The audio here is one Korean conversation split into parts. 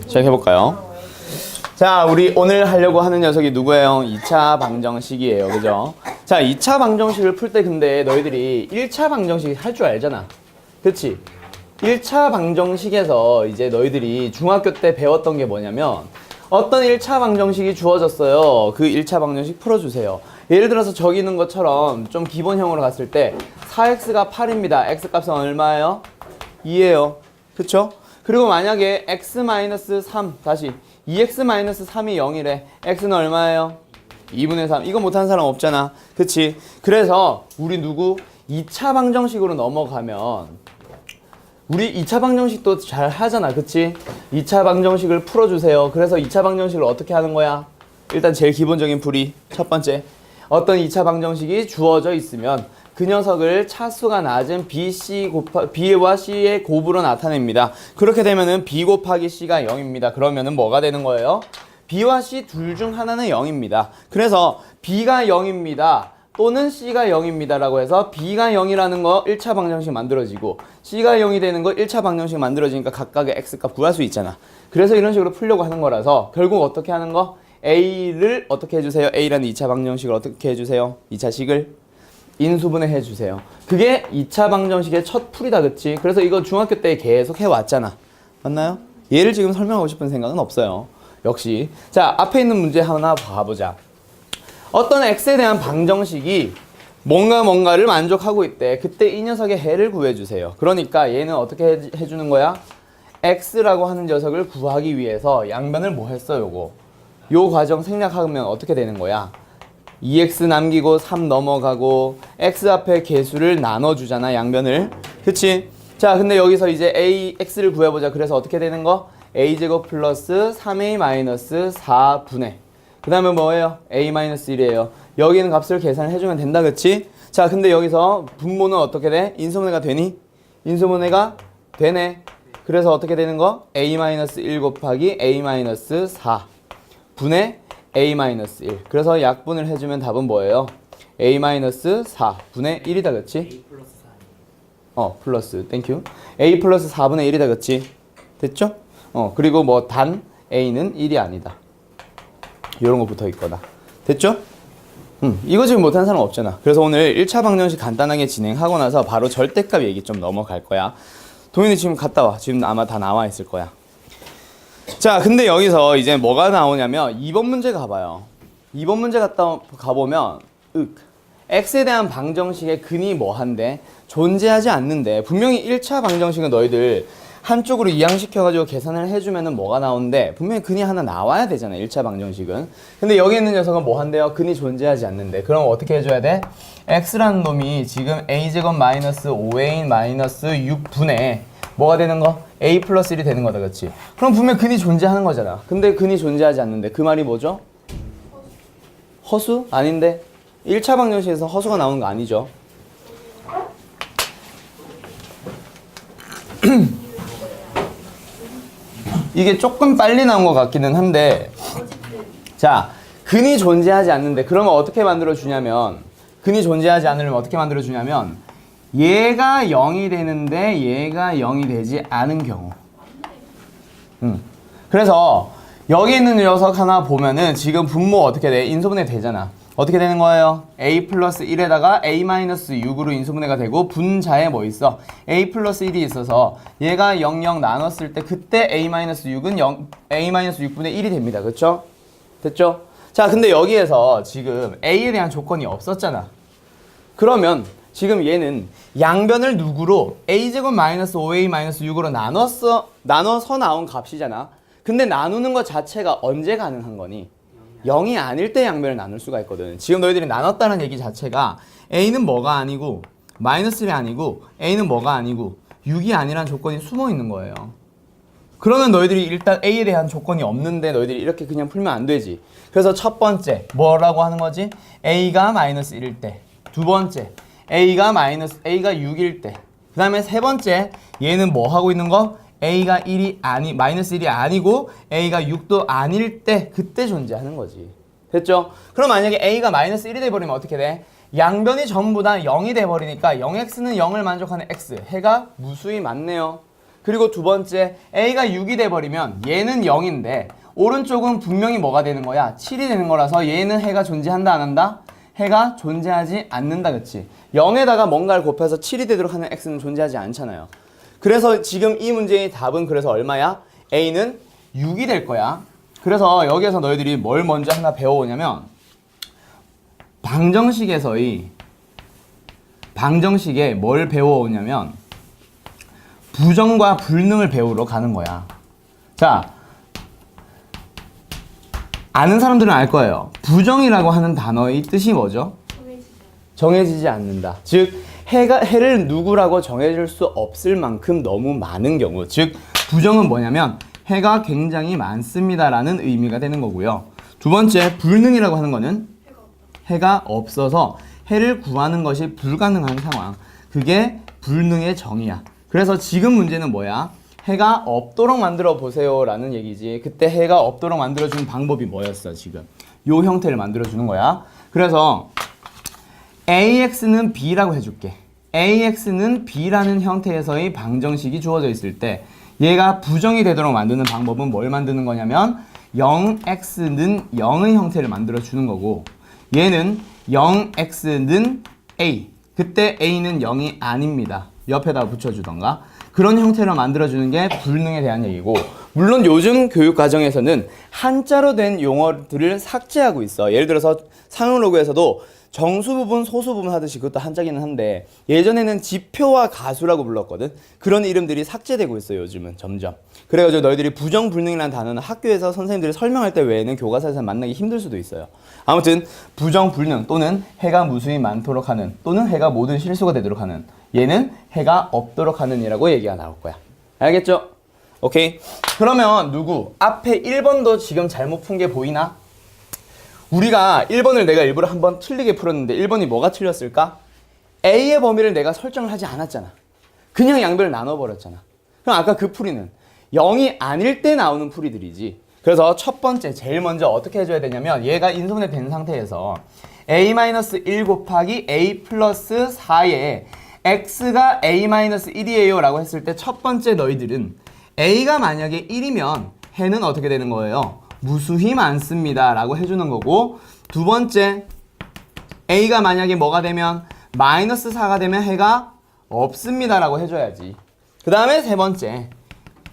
시작해볼까요? 자, 우리 오늘 하려고 하는 녀석이 누구예요? 2차 방정식이에요. 그죠? 자, 2차 방정식을 풀 때 근데 너희들이 1차 방정식 할 줄 알잖아. 그치? 1차 방정식에서 이제 너희들이 중학교 때 배웠던 게 뭐냐면 어떤 1차 방정식이 주어졌어요. 그 1차 방정식 풀어주세요. 예를 들어서 저기 있는 것처럼 좀 기본형으로 갔을 때 4x가 8입니다. x값은 얼마예요? 2예요. 그쵸? 그리고 만약에 x-3 다시 2x-3이 0이래. x는 얼마예요? 2분의 3. 이거 못하는 사람 없잖아. 그치? 그래서 우리 누구? 2차 방정식으로 넘어가면 우리 2차 방정식도 잘 하잖아. 그치? 2차 방정식을 풀어주세요. 그래서 2차 방정식을 어떻게 하는 거야? 일단 제일 기본적인 풀이 첫 번째. 어떤 2차 방정식이 주어져 있으면 그 녀석을 차수가 낮은 B와 C의 곱으로 나타냅니다. 그렇게 되면은 B 곱하기 C가 0입니다. 그러면은 뭐가 되는 거예요? B와 C 둘 중 하나는 0입니다. 그래서 B가 0입니다. 또는 C가 0입니다. 라고 해서 B가 0이라는 거 1차 방정식 만들어지고 C가 0이 되는 거 1차 방정식 만들어지니까 각각의 X값 구할 수 있잖아. 그래서 이런 식으로 풀려고 하는 거라서 결국 어떻게 하는 거? A를 어떻게 해주세요? A라는 2차 방정식을 어떻게 해주세요? 2차식을 인수분해 해주세요. 그게 2차 방정식의 첫 풀이다. 그치? 그래서 이거 중학교 때 계속 해왔잖아. 맞나요? 얘를 지금 설명하고 싶은 생각은 없어요. 역시. 자, 앞에 있는 문제 하나 봐보자. 어떤 x에 대한 방정식이 뭔가를 만족하고 있대. 그때 이 녀석의 해를 구해주세요. 그러니까 얘는 어떻게 해주는 거야? x라고 하는 녀석을 구하기 위해서 양변을 뭐 했어? 요 과정 생략하면 어떻게 되는 거야? 2x 남기고 3 넘어가고 x 앞에 개수를 나눠주잖아. 양변을. 그치? 자, 근데 여기서 이제 x를 구해보자. 그래서 어떻게 되는 거? a제곱 플러스 3a 마이너스 4분의 그 다음에 뭐예요? a-1이에요. 여기 있는 값을 계산을 해주면 된다. 그치? 자, 근데 여기서 분모는 어떻게 돼? 인수분해가 되니? 인수분해가 되네. 그래서 어떻게 되는 거? a-1 곱하기 a-4 분의 a-1. 그래서 약분을 해주면 답은 뭐예요? a-4 분의 1이다. 그치? A 플러스 4. 플러스. 땡큐. a 플러스 4분의 1이다. 그치? 됐죠? 그리고 뭐 단 a는 1이 아니다. 이런 거 붙어 있거나. 됐죠? 이거 지금 못하는 사람 없잖아. 그래서 오늘 1차 방정식 간단하게 진행하고 나서 바로 절대값 얘기 좀 넘어갈 거야. 동현이 지금 갔다 와. 지금 아마 다 나와 있을 거야. 자, 근데 여기서 이제 뭐가 나오냐면 2번 문제 가봐요. 2번 문제 가보면 x에 대한 방정식의 근이 뭐한데? 존재하지 않는데. 분명히 1차 방정식은 너희들 한쪽으로 이항시켜가지고 계산을 해주면은 뭐가 나오는데 분명히 근이 하나 나와야 되잖아. 1차 방정식은. 근데 여기 있는 녀석은 뭐 한대요? 근이 존재하지 않는데. 그럼 어떻게 해줘야 돼? x라는 놈이 지금 a제곱 마이너스 5a 마이너스 6분의 뭐가 되는 거? a 플러스 1이 되는 거다. 그치? 그럼 분명 근이 존재하는 거잖아. 근데 근이 존재하지 않는데 그 말이 뭐죠? 허수? 아닌데? 1차 방정식에서 허수가 나오는 거 아니죠? 이게 조금 빨리 나온 것 같기는 한데 자, 근이 존재하지 않는데 그러면 어떻게 만들어주냐면 근이 존재하지 않으려면 어떻게 만들어주냐면 얘가 0이 되는데 얘가 0이 되지 않은 경우 그래서 여기 있는 녀석 하나 보면은 지금 분모 어떻게 돼? 인수분해 되잖아. 어떻게 되는 거예요? a 플러스 1에다가 a 마이너스 6으로 인수분해가 되고 분자에 뭐 있어? a 플러스 1이 있어서 얘가 0, 0 나눴을 때 그때 a 마이너스 6은 a 마이너스 6분의 1이 됩니다. 그쵸? 됐죠? 자, 근데 여기에서 지금 a에 대한 조건이 없었잖아. 그러면 지금 얘는 양변을 누구로? a제곱 마이너스 5a 마이너스 6으로 나눠서 나온 값이잖아. 근데 나누는 것 자체가 언제 가능한 거니? 0이 아닐 때 양변을 나눌 수가 있거든. 지금 너희들이 나눴다는 얘기 자체가 a는 뭐가 아니고 마이너스 1이 아니고 a는 뭐가 아니고 6이 아니란 조건이 숨어 있는 거예요. 그러면 너희들이 일단 a에 대한 조건이 없는데 너희들이 이렇게 그냥 풀면 안 되지. 그래서 첫 번째 뭐라고 하는 거지? a가 마이너스 1일 때. 두 번째 a가 6일 때. 그 다음에 세 번째 얘는 뭐 하고 있는 거? a가 마이너스 1이 아니고 a가 6도 아닐 때 그때 존재하는 거지. 됐죠? 그럼 만약에 a가 마이너스 1이 돼버리면 어떻게 돼? 양변이 전부 다 0이 돼버리니까 0x는 0을 만족하는 x, 해가 무수히 많네요. 그리고 두 번째, a가 6이 돼버리면 얘는 0인데 오른쪽은 분명히 뭐가 되는 거야? 7이 되는 거라서 얘는 해가 존재한다 안 한다? 해가 존재하지 않는다, 그치? 0에다가 뭔가를 곱해서 7이 되도록 하는 x는 존재하지 않잖아요. 그래서 지금 이 문제의 답은 그래서 얼마야? a는 6이 될 거야. 그래서 여기에서 너희들이 뭘 먼저 하나 배워오냐면 방정식에 뭘 배워오냐면 부정과 불능을 배우러 가는 거야. 자, 아는 사람들은 알 거예요. 부정이라고 하는 단어의 뜻이 뭐죠? 정해지지 않는다. 즉 해를 누구라고 정해질 수 없을 만큼 너무 많은 경우, 즉 부정은 뭐냐면 해가 굉장히 많습니다라는 의미가 되는 거고요. 두 번째, 불능이라고 하는 거는 해가 없어서 해를 구하는 것이 불가능한 상황. 그게 불능의 정의야. 그래서 지금 문제는 뭐야? 해가 없도록 만들어 보세요 라는 얘기지. 그때 해가 없도록 만들어주는 방법이 뭐였어 지금? 요 형태를 만들어주는 거야. 그래서 AX는 B라고 해줄게. AX는 B라는 형태에서의 방정식이 주어져 있을 때 얘가 부정이 되도록 만드는 방법은 뭘 만드는 거냐면 0x는 0의 형태를 만들어주는 거고 얘는 0x는 A. 그때 A는 0이 아닙니다. 옆에다 붙여주던가. 그런 형태로 만들어주는 게 불능에 대한 얘기고, 물론 요즘 교육 과정에서는 한자로 된 용어들을 삭제하고 있어. 예를 들어서 상용로그에서도 정수 부분, 소수 부분 하듯이 그것도 한자기는 한데 예전에는 지표와 가수라고 불렀거든. 그런 이름들이 삭제되고 있어요 요즘은 점점. 그래가지고 너희들이 부정, 불능이라는 단어는 학교에서 선생님들이 설명할 때 외에는 교과서에서 만나기 힘들 수도 있어요. 아무튼 부정, 불능 또는 해가 무수히 많도록 하는 또는 해가 모든 실수가 되도록 하는, 얘는 해가 없도록 하는 이라고 얘기가 나올 거야. 알겠죠? 오케이. 그러면 누구? 앞에 1번도 지금 잘못 푼 게 보이나? 우리가 1번을 내가 일부러 한번 틀리게 풀었는데 1번이 뭐가 틀렸을까? A의 범위를 내가 설정을 하지 않았잖아. 그냥 양변을 나눠버렸잖아. 그럼 아까 그 풀이는 0이 아닐 때 나오는 풀이들이지. 그래서 첫 번째 제일 먼저 어떻게 해줘야 되냐면 얘가 인수분해 된 상태에서 A-1 곱하기 A 플러스 4에 x가 A-1이에요 라고 했을 때 첫 번째 너희들은 A가 만약에 1이면 해는 어떻게 되는 거예요? 무수히 많습니다 라고 해주는 거고, 두 번째 A가 만약에 뭐가 되면 마이너스 4가 되면 해가 없습니다 라고 해줘야지. 그 다음에 세 번째,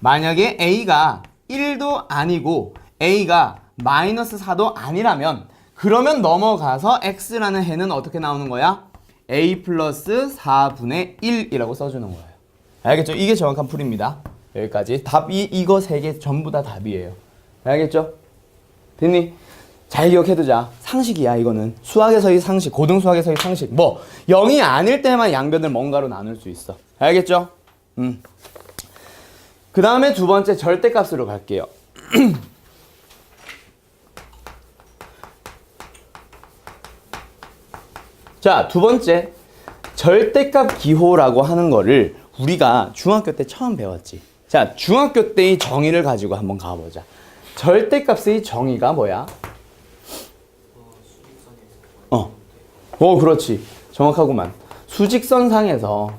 만약에 A가 1도 아니고 A가 마이너스 4도 아니라면 그러면 넘어가서 X라는 해는 어떻게 나오는 거야? A 플러스 4분의 1이라고 써주는 거예요. 알겠죠? 이게 정확한 풀입니다. 여기까지. 답이 이거 세 개 전부 다 답이에요. 알겠죠? 됐니? 잘 기억해두자. 상식이야 이거는. 수학에서의 상식, 고등수학에서의 상식. 뭐 0이 아닐 때만 양변을 뭔가로 나눌 수 있어. 알겠죠? 그 다음에 두 번째 절대값으로 갈게요. 자, 두 번째 절대값 기호라고 하는 거를 우리가 중학교 때 처음 배웠지. 자, 중학교 때의 정의를 가지고 한번 가보자. 절대값의 정의가 뭐야? 그렇지. 정확하구만. 수직선상에서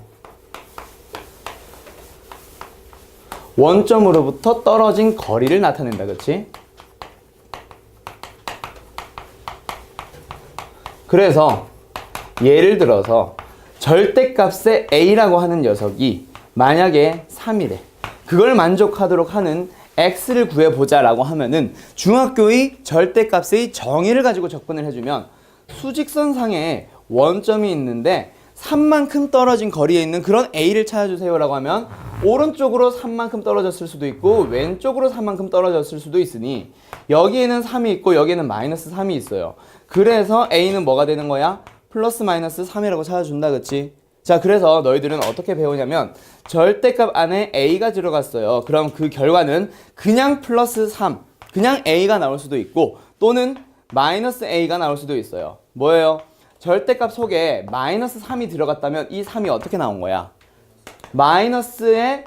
원점으로부터 떨어진 거리를 나타낸다. 그렇지? 그래서 예를 들어서 절대값의 A라고 하는 녀석이 만약에 3이래. 그걸 만족하도록 하는 X를 구해보자 라고 하면은 중학교의 절대값의 정의를 가지고 접근을 해주면 수직선상에 원점이 있는데 3만큼 떨어진 거리에 있는 그런 A를 찾아주세요 라고 하면 오른쪽으로 3만큼 떨어졌을 수도 있고 왼쪽으로 3만큼 떨어졌을 수도 있으니 여기에는 3이 있고 여기에는 마이너스 3이 있어요. 그래서 A는 뭐가 되는 거야? 플러스 마이너스 3이라고 찾아준다. 그치? 자, 그래서 너희들은 어떻게 배우냐면 절대값 안에 A가 들어갔어요. 그럼 그 결과는 그냥 플러스 3, 그냥 A가 나올 수도 있고 또는 마이너스 A가 나올 수도 있어요. 뭐예요? 절대값 속에 마이너스 3이 들어갔다면 이 3이 어떻게 나온 거야? 마이너스에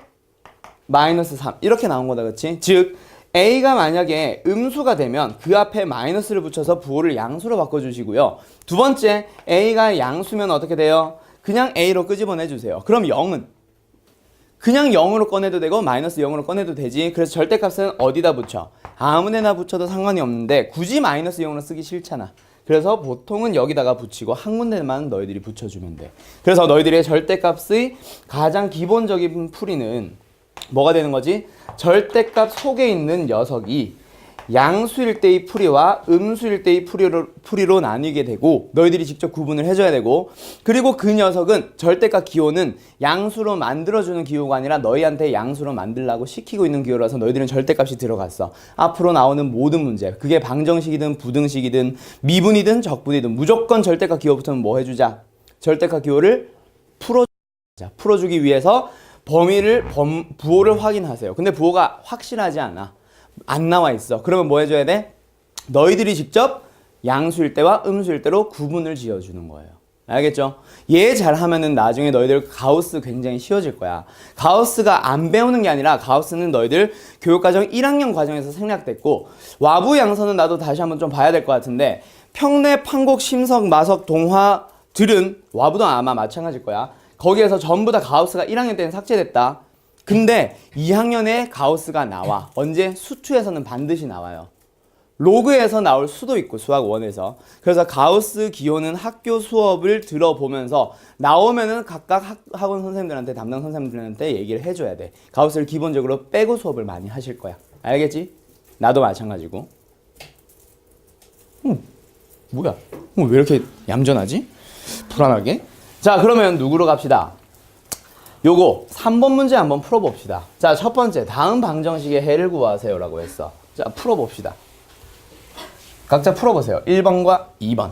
마이너스 3 이렇게 나온 거다. 그치? 즉 A가 만약에 음수가 되면 그 앞에 마이너스를 붙여서 부호를 양수로 바꿔주시고요. 두 번째, A가 양수면 어떻게 돼요? 그냥 A로 끄집어내주세요. 그럼 0은? 그냥 0으로 꺼내도 되고 마이너스 0으로 꺼내도 되지. 그래서 절대값은 어디다 붙여? 아무 데나 붙여도 상관이 없는데 굳이 마이너스 0으로 쓰기 싫잖아. 그래서 보통은 여기다가 붙이고 한 군데만 너희들이 붙여주면 돼. 그래서 너희들의 절대값의 가장 기본적인 풀이는 뭐가 되는 거지? 절대값 속에 있는 녀석이 양수일 때의 풀이와 음수일 때의 풀이로 나뉘게 되고 너희들이 직접 구분을 해줘야 되고, 그리고 그 녀석은 절대값 기호는 양수로 만들어주는 기호가 아니라 너희한테 양수로 만들라고 시키고 있는 기호라서 너희들은 절대값이 들어갔어. 앞으로 나오는 모든 문제, 그게 방정식이든 부등식이든 미분이든 적분이든 무조건 절대값 기호부터는 뭐 해주자? 절대값 기호를 풀어주자. 풀어주기 위해서 부호를 확인하세요. 근데 부호가 확실하지 않아. 안 나와 있어. 그러면 뭐 해줘야 돼? 너희들이 직접 양수일 때와 음수일 때로 구분을 지어주는 거예요. 알겠죠? 얘 잘하면은 나중에 너희들 가우스 굉장히 쉬워질 거야. 가우스가 안 배우는 게 아니라 가우스는 너희들 교육과정 1학년 과정에서 생략됐고, 와부 양서는 나도 다시 한번 좀 봐야 될 것 같은데, 평내, 판곡, 심석, 마석, 동화들은 와부도 아마 마찬가지일 거야. 거기에서 전부 다 가우스가 1학년 때는 삭제됐다. 근데 2학년에 가우스가 나와. 언제? 수투에서는 반드시 나와요. 로그에서 나올 수도 있고 수학 1에서. 그래서 가우스 기호는 학교 수업을 들어보면서 나오면은 각각 학원 선생님들한테, 담당 선생님들한테 얘기를 해줘야 돼. 가우스를 기본적으로 빼고 수업을 많이 하실 거야. 알겠지? 나도 마찬가지고. 뭐야? 왜 이렇게 얌전하지? 불안하게? 자, 그러면 누구로 갑시다. 요거 3번 문제 한번 풀어봅시다. 자, 첫 번째, 다음 방정식의 해를 구하세요 라고 했어. 자, 풀어봅시다. 각자 풀어보세요. 1번과 2번.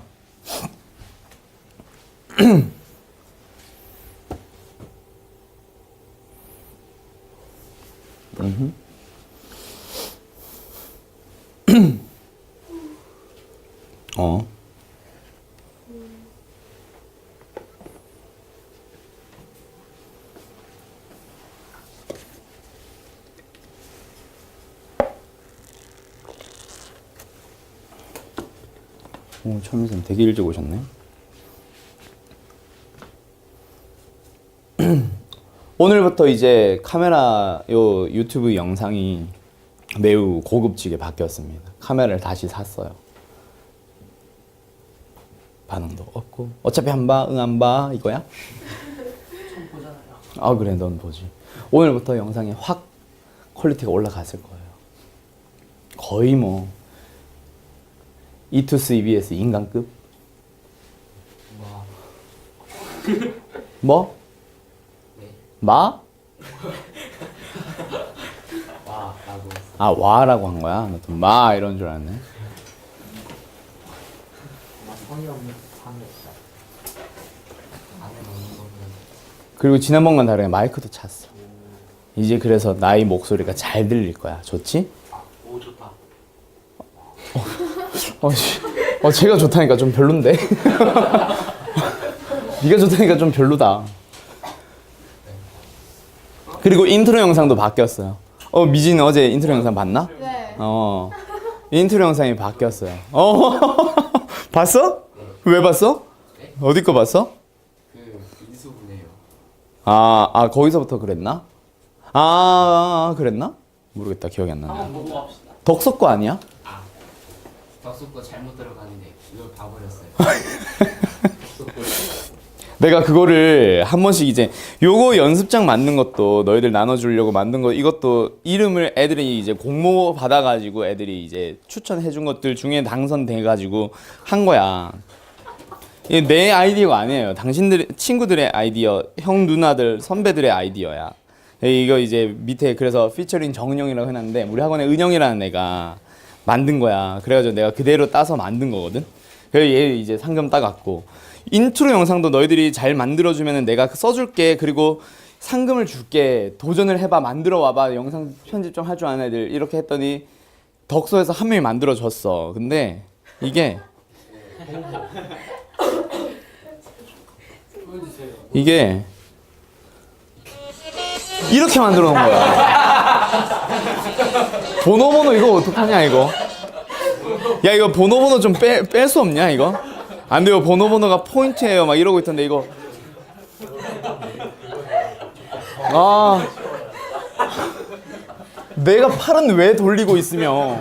오, 철민쌤 되게 일찍 오셨네. 오늘부터 이제 카메라 유튜브 영상이 매우 고급지게 바뀌었습니다. 카메라를 다시 샀어요. 반응도 없고. 어차피 안 봐, 응 안 봐 이거야? 처음 보잖아요. 아 그래, 넌 보지. 오늘부터 영상이 확 퀄리티가 올라갔을 거예요. 거의 뭐 이투스 EBS 인간급? 와. 뭐? 네. 마? 와, 라고. 아, 와라고 한 거야? 나 또 마 이런 줄 알았네. 성의 없는 감이 없다. 안에 넣는 거는. 그리고 지난번과는 다르게 마이크도 찼어. 이제 그래서 나의 목소리가 잘 들릴 거야. 좋지? 오, 좋다. 제가 좋다니까 좀 별론데? 네가 좋다니까 좀 별로다. 그리고 인트로 영상도 바뀌었어요. 미진 어제 인트로 영상 봤나? 네. 인트로 영상이 바뀌었어요. 봤어? 왜 봤어? 네? 어디 거 봤어? 그 인수분해요. 거기서부터 그랬나? 그랬나? 모르겠다. 기억이 안 나네. 한번 보고 갑시다. 덕석 거 아니야? 덕수 거 잘못 들어가는데 이걸 봐버렸어요. 내가 그거를 한 번씩 이제 요거 연습장 만든 것도 너희들 나눠주려고 만든 거, 이것도 이름을 애들이 이제 공모 받아가지고 애들이 이제 추천해준 것들 중에 당선돼가지고 한 거야. 이게 내 아이디어가 아니에요. 당신들 친구들의 아이디어, 형 누나들 선배들의 아이디어야. 이거 이제 밑에 그래서 피처링 정은영이라고 해놨는데 우리 학원에 은영이라는 애가 만든 거야. 그래가지고 내가 그대로 따서 만든 거거든. 그래서 얘 이제 상금 따갔고, 인트로 영상도 너희들이 잘 만들어주면 내가 써줄게. 그리고 상금을 줄게. 도전을 해봐. 만들어 와봐. 영상 편집 좀 할 줄 아는 애들. 이렇게 했더니 덕소에서 한 명이 만들어줬어. 근데 이게 이렇게 만들어 놓은 거야. 번호 이거 어떡하냐 이거. 야 이거 번호 좀 뺄 수 없냐 이거? 안 돼요. 번호가 포인트예요 막 이러고 있던데 이거. 아 내가 팔은 왜 돌리고 있으며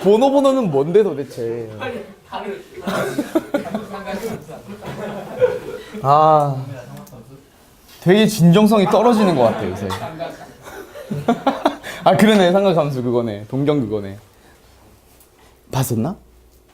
번호는 뭔데 도대체. 아 되게 진정성이 떨어지는 것 같아요 요새. 아 그러네. 삼각함수 그거네. 동경 그거네. 봤었나?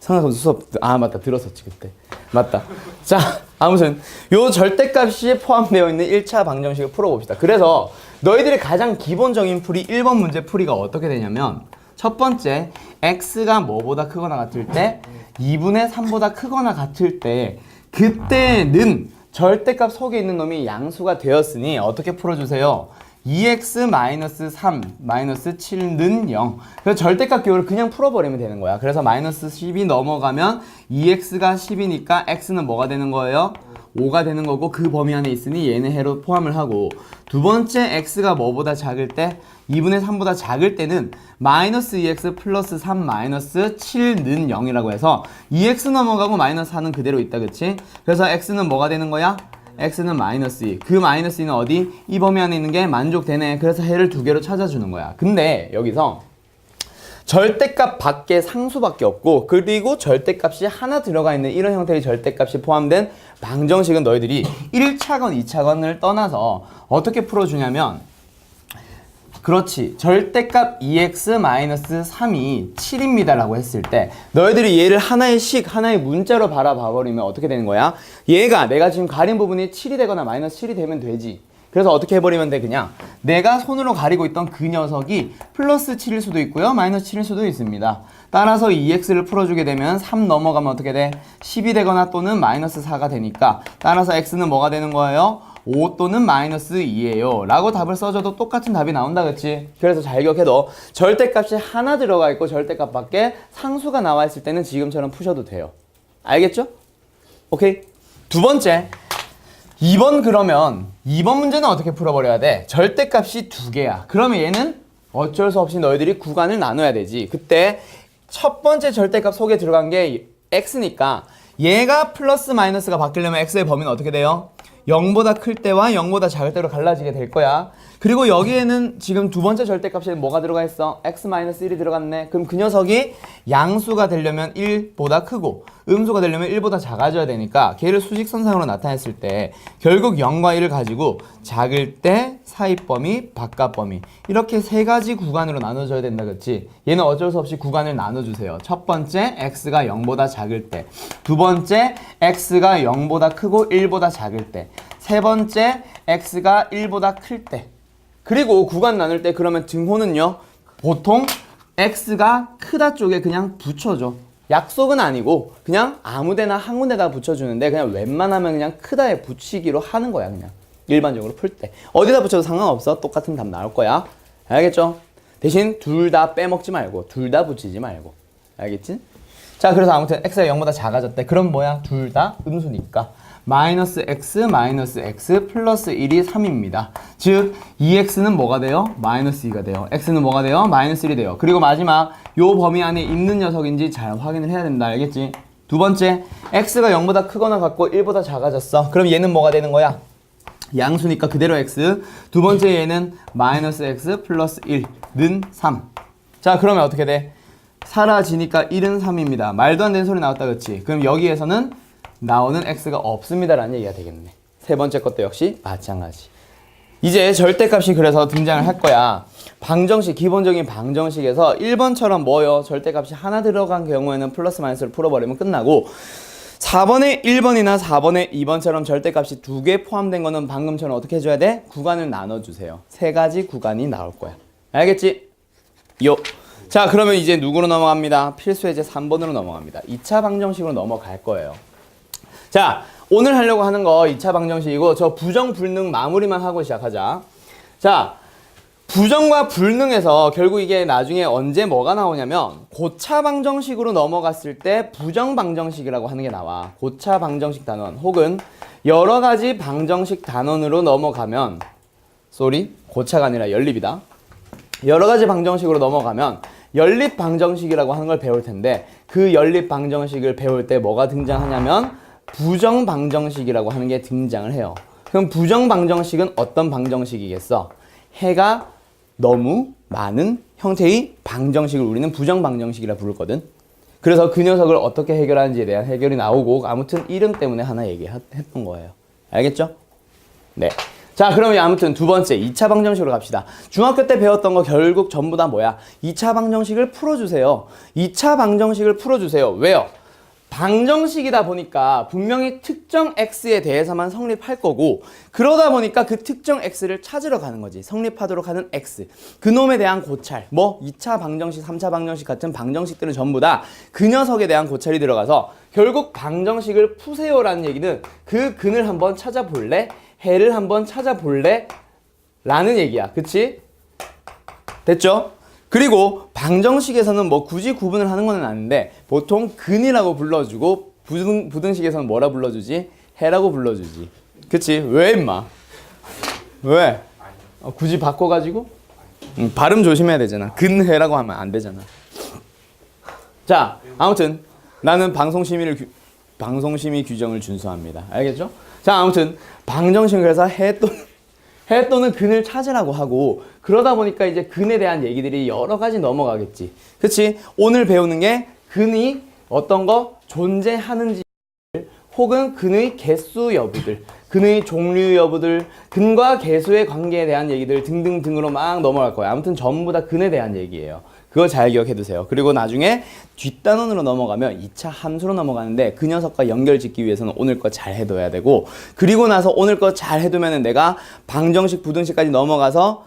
삼각함수 수업 맞다 들었었지 그때. 맞다. 자 아무튼 요 절대값이 포함되어 있는 1차 방정식을 풀어봅시다. 그래서 너희들의 가장 기본적인 풀이 1번 문제 풀이가 어떻게 되냐면 첫 번째 x가 뭐보다 크거나 같을 때 2분의 3보다 크거나 같을 때 그때는 절대값 속에 있는 놈이 양수가 되었으니 어떻게 풀어주세요? 2x-3 7는 0. 그래서 절대값 기호를 그냥 풀어버리면 되는 거야. 그래서 마이너스 10이 넘어가면 2x가 10이니까 x는 뭐가 되는 거예요? 5가 되는 거고 그 범위 안에 있으니 얘는 해로 포함을 하고 두 번째 x가 뭐보다 작을 때 2분의 3보다 작을 때는 마이너스 2x 플러스 3 마이너스 7는 0이라고 해서 2x 넘어가고 마이너스 4는 그대로 있다 그치? 그래서 x는 뭐가 되는 거야? x는 마이너스 2. 그 마이너스 2는 어디? 이 범위 안에 있는 게 만족되네. 그래서 해를 두 개로 찾아주는 거야. 근데 여기서 절대값 밖에 상수밖에 없고 그리고 절대값이 하나 들어가 있는 이런 형태의 절대값이 포함된 방정식은 너희들이 1차건 2차건을 떠나서 어떻게 풀어주냐면 그렇지. 절대값 2x-3이 7입니다 라고 했을 때 너희들이 얘를 하나의 하나의 문자로 바라봐버리면 어떻게 되는 거야? 얘가 내가 지금 가린 부분이 7이 되거나 마이너스 7이 되면 되지. 그래서 어떻게 해버리면 돼? 그냥 내가 손으로 가리고 있던 그 녀석이 플러스 7일 수도 있고요 마이너스 7일 수도 있습니다. 따라서 2x를 풀어주게 되면 3 넘어가면 어떻게 돼? 10이 되거나 또는 마이너스 4가 되니까 따라서 x는 뭐가 되는 거예요? 5 또는 마이너스 2예요 라고 답을 써줘도 똑같은 답이 나온다 그치? 그래서 잘 기억해둬. 절대값이 하나 들어가 있고 절대값 밖에 상수가 나와 있을 때는 지금처럼 푸셔도 돼요. 알겠죠? 오케이. 두 번째 2번 그러면 2번 문제는 어떻게 풀어버려야 돼? 절대값이 두 개야. 그러면 얘는 어쩔 수 없이 너희들이 구간을 나눠야 되지. 그때 첫 번째 절대값 속에 들어간 게 x니까 얘가 플러스 마이너스가 바뀌려면 x의 범위는 어떻게 돼요? 0보다 클 때와 0보다 작을 때로 갈라지게 될 거야. 그리고 여기에는 지금 두 번째 절대값에 뭐가 들어가 있어? x-1이 들어갔네. 그럼 그 녀석이 양수가 되려면 1보다 크고 음수가 되려면 1보다 작아져야 되니까 걔를 수직선상으로 나타냈을 때 결국 0과 1을 가지고 작을 때 사입 범위, 바깥 범위 이렇게 세 가지 구간으로 나눠줘야 된다 그치? 얘는 어쩔 수 없이 구간을 나눠주세요. 첫 번째 x가 0보다 작을 때, 두 번째 x가 0보다 크고 1보다 작을 때, 세 번째 x가 1보다 클 때. 그리고 구간 나눌 때 그러면 등호는요 보통 x가 크다 쪽에 그냥 붙여줘. 약속은 아니고 그냥 아무데나 한 군데다 붙여주는데 그냥 웬만하면 그냥 크다에 붙이기로 하는 거야. 그냥 일반적으로 풀 때 어디다 붙여도 상관없어. 똑같은 답 나올 거야. 알겠죠? 대신 둘 다 빼먹지 말고 둘 다 붙이지 말고. 알겠지? 자 그래서 아무튼 x가 0보다 작아졌대. 그럼 뭐야? 둘 다 음수니까 마이너스 x 플러스 1이 3입니다. 즉 2x는 뭐가 돼요? 마이너스 2가 돼요. x는 뭐가 돼요? 마이너스 1이 돼요. 그리고 마지막 요 범위 안에 있는 녀석인지 잘 확인을 해야 된다. 알겠지? 두 번째 x가 0보다 크거나 같고 1보다 작아졌어. 그럼 얘는 뭐가 되는 거야? 양수니까 그대로 x. 두 번째 얘는 마이너스 x 플러스 1는 3. 자 그러면 어떻게 돼? 사라지니까 1은 3입니다. 말도 안 되는 소리 나왔다 그치? 그럼 여기에서는 나오는 x가 없습니다 라는 얘기가 되겠네. 세 번째 것도 역시 마찬가지. 이제 절대값이 그래서 등장을 할 거야. 방정식, 기본적인 방정식에서 1번처럼 뭐요? 절대값이 하나 들어간 경우에는 플러스 마이너스를 풀어버리면 끝나고 4번에 1번이나 4번에 2번처럼 절대값이 두 개 포함된 거는 방금처럼 어떻게 해줘야 돼? 구간을 나눠주세요. 세 가지 구간이 나올 거야. 알겠지? 요. 자 그러면 이제 누구로 넘어갑니다? 필수 예제 3번으로 넘어갑니다. 2차 방정식으로 넘어갈 거예요. 자 오늘 하려고 하는 거 2차 방정식이고 저 부정 불능 마무리만 하고 시작하자. 자 부정과 불능에서 결국 이게 나중에 언제 뭐가 나오냐면 고차 방정식으로 넘어갔을 때 부정 방정식이라고 하는 게 나와. 고차 방정식 단원 혹은 여러 가지 방정식 단원으로 넘어가면 고차가 아니라 연립이다. 여러 가지 방정식으로 넘어가면 연립 방정식이라고 하는 걸 배울 텐데 그 연립 방정식을 배울 때 뭐가 등장하냐면 부정 방정식이라고 하는 게 등장을 해요. 그럼 부정 방정식은 어떤 방정식이겠어? 해가 너무 많은 형태의 방정식을 우리는 부정 방정식이라 부르거든. 그래서 그 녀석을 어떻게 해결하는지에 대한 해결이 나오고 아무튼 이름 때문에 하나 얘기했던 거예요. 알겠죠? 네. 자, 그러면 아무튼 두 번째 2차 방정식으로 갑시다. 중학교 때 배웠던 거 결국 전부 다 뭐야? 2차 방정식을 풀어주세요. 2차 방정식을 풀어주세요. 왜요? 방정식이다 보니까 분명히 특정 x에 대해서만 성립할 거고 그러다 보니까 그 특정 x를 찾으러 가는 거지. 성립하도록 하는 x. 그놈에 대한 고찰. 뭐 2차 방정식, 3차 방정식 같은 방정식들은 전부 다 그 녀석에 대한 고찰이 들어가서 결국 방정식을 푸세요라는 얘기는 그 근을 한번 찾아볼래? 해를 한번 찾아볼래? 라는 얘기야. 그치? 됐죠? 그리고 방정식에서는 뭐 굳이 구분을 하는 건 아닌데 보통 근이라고 불러주고 부등식에서는 뭐라 불러주지? 해라고 불러주지. 그치? 왜 임마? 왜? 굳이 바꿔가지고? 발음 조심해야 되잖아. 근해라고 하면 안 되잖아. 자, 아무튼 나는 방송심의 규정을 준수합니다. 알겠죠? 자, 아무튼 방정식은 그래서 해 또는 근을 찾으라고 하고 그러다 보니까 이제 근에 대한 얘기들이 여러 가지 넘어가겠지. 그치? 오늘 배우는 게 근이 어떤 거 존재하는지 혹은 근의 개수 여부들, 근의 종류 여부들, 근과 개수의 관계에 대한 얘기들 등등등으로 막 넘어갈 거예요. 아무튼 전부 다 근에 대한 얘기예요. 그거 잘 기억해 두세요. 그리고 나중에 뒷단원으로 넘어가면 2차 함수로 넘어가는데 그 녀석과 연결 짓기 위해서는 오늘 거 잘 해둬야 되고 그리고 나서 오늘 거 잘 해두면 내가 방정식, 부등식까지 넘어가서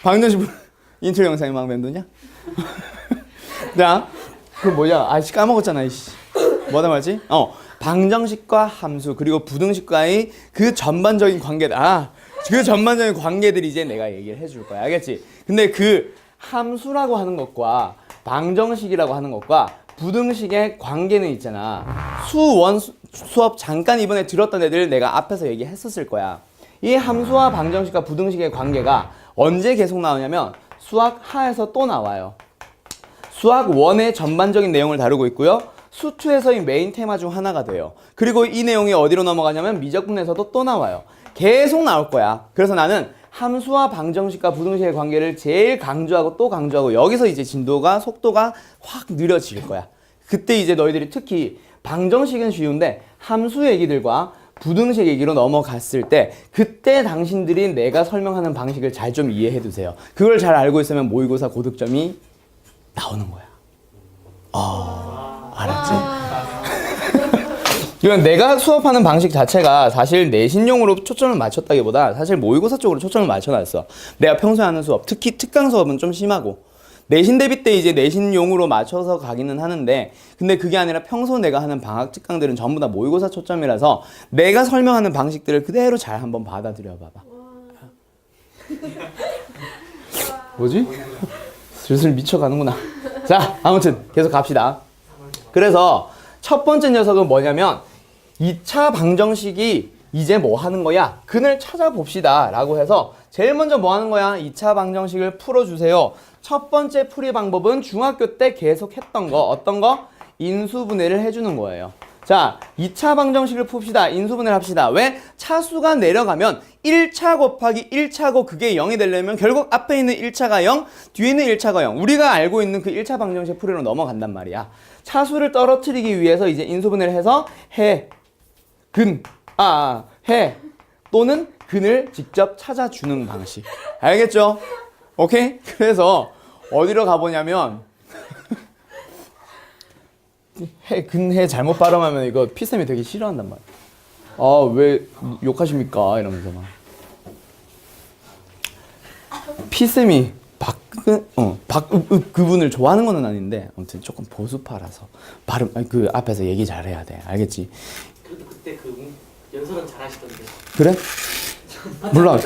방정식, 인트로 영상이 막 맴도냐? 자, 그 뭐야? 아이씨 까먹었잖아. 이씨. 뭐다 말지? 방정식과 함수 그리고 부등식과의 그 전반적인 관계들. 그 전반적인 관계들이 이제 내가 얘기를 해줄 거야. 알겠지? 근데 그 함수라고 하는 것과 방정식이라고 하는 것과 부등식의 관계는 있잖아. 수업 잠깐 이번에 들었던 애들 내가 앞에서 얘기했었을 거야. 이 함수와 방정식과 부등식의 관계가 언제 계속 나오냐면 수학 하에서 또 나와요. 수학 1의 전반적인 내용을 다루고 있고요. 수2에서의 메인 테마 중 하나가 돼요. 그리고 이 내용이 어디로 넘어가냐면 미적분에서도 또 나와요. 계속 나올 거야. 그래서 나는 함수와 방정식과 부등식의 관계를 제일 강조하고 또 강조하고 여기서 이제 진도가 속도가 확 느려질 거야. 그때 이제 너희들이 특히 방정식은 쉬운데 함수 얘기들과 부등식 얘기로 넘어갔을 때 그때 당신들이 내가 설명하는 방식을 잘 좀 이해해 두세요. 그걸 잘 알고 있으면 모의고사 고득점이 나오는 거야. 알았지? 이건 내가 수업하는 방식 자체가 사실 내신용으로 초점을 맞췄다기보다 사실 모의고사 쪽으로 초점을 맞춰놨어. 내가 평소에 하는 수업, 특히 특강 수업은 좀 심하고 내신 대비 때 이제 내신용으로 맞춰서 가기는 하는데 근데 그게 아니라 평소 내가 하는 방학 특강들은 전부 다 모의고사 초점이라서 내가 설명하는 방식들을 그대로 잘 한번 받아들여 봐봐. 뭐지? 슬슬 미쳐가는구나. 자, 아무튼 계속 갑시다. 그래서 첫 번째 녀석은 뭐냐면 2차 방정식이 이제 뭐 하는 거야? 근을 찾아봅시다 라고 해서 제일 먼저 뭐 하는 거야? 2차 방정식을 풀어주세요. 첫 번째 풀이 방법은 중학교 때 계속 했던 거 어떤 거? 인수분해를 해주는 거예요. 자, 2차 방정식을 풉시다. 인수분해를 합시다. 왜? 차수가 내려가면 1차 곱하기 1차고 그게 0이 되려면 결국 앞에 있는 1차가 0, 뒤에 있는 1차가 0. 우리가 알고 있는 그 1차 방정식 풀이로 넘어간단 말이야. 차수를 떨어뜨리기 위해서 이제 인수분해를 해서 해 또는 근을 직접 찾아주는 방식. 알겠죠? 오케이? 그래서 어디로 가보냐면 근해 잘못 발음하면 이거 피쌤이 되게 싫어한단 말이야. 왜 욕하십니까? 이러면서 막. 피쌤이 그분을 좋아하는 건 아닌데 아무튼 조금 보수파라서 발음 그 앞에서 얘기 잘해야 돼. 알겠지? 그래도 그때 연설은 잘하시던데. 그래? 몰라.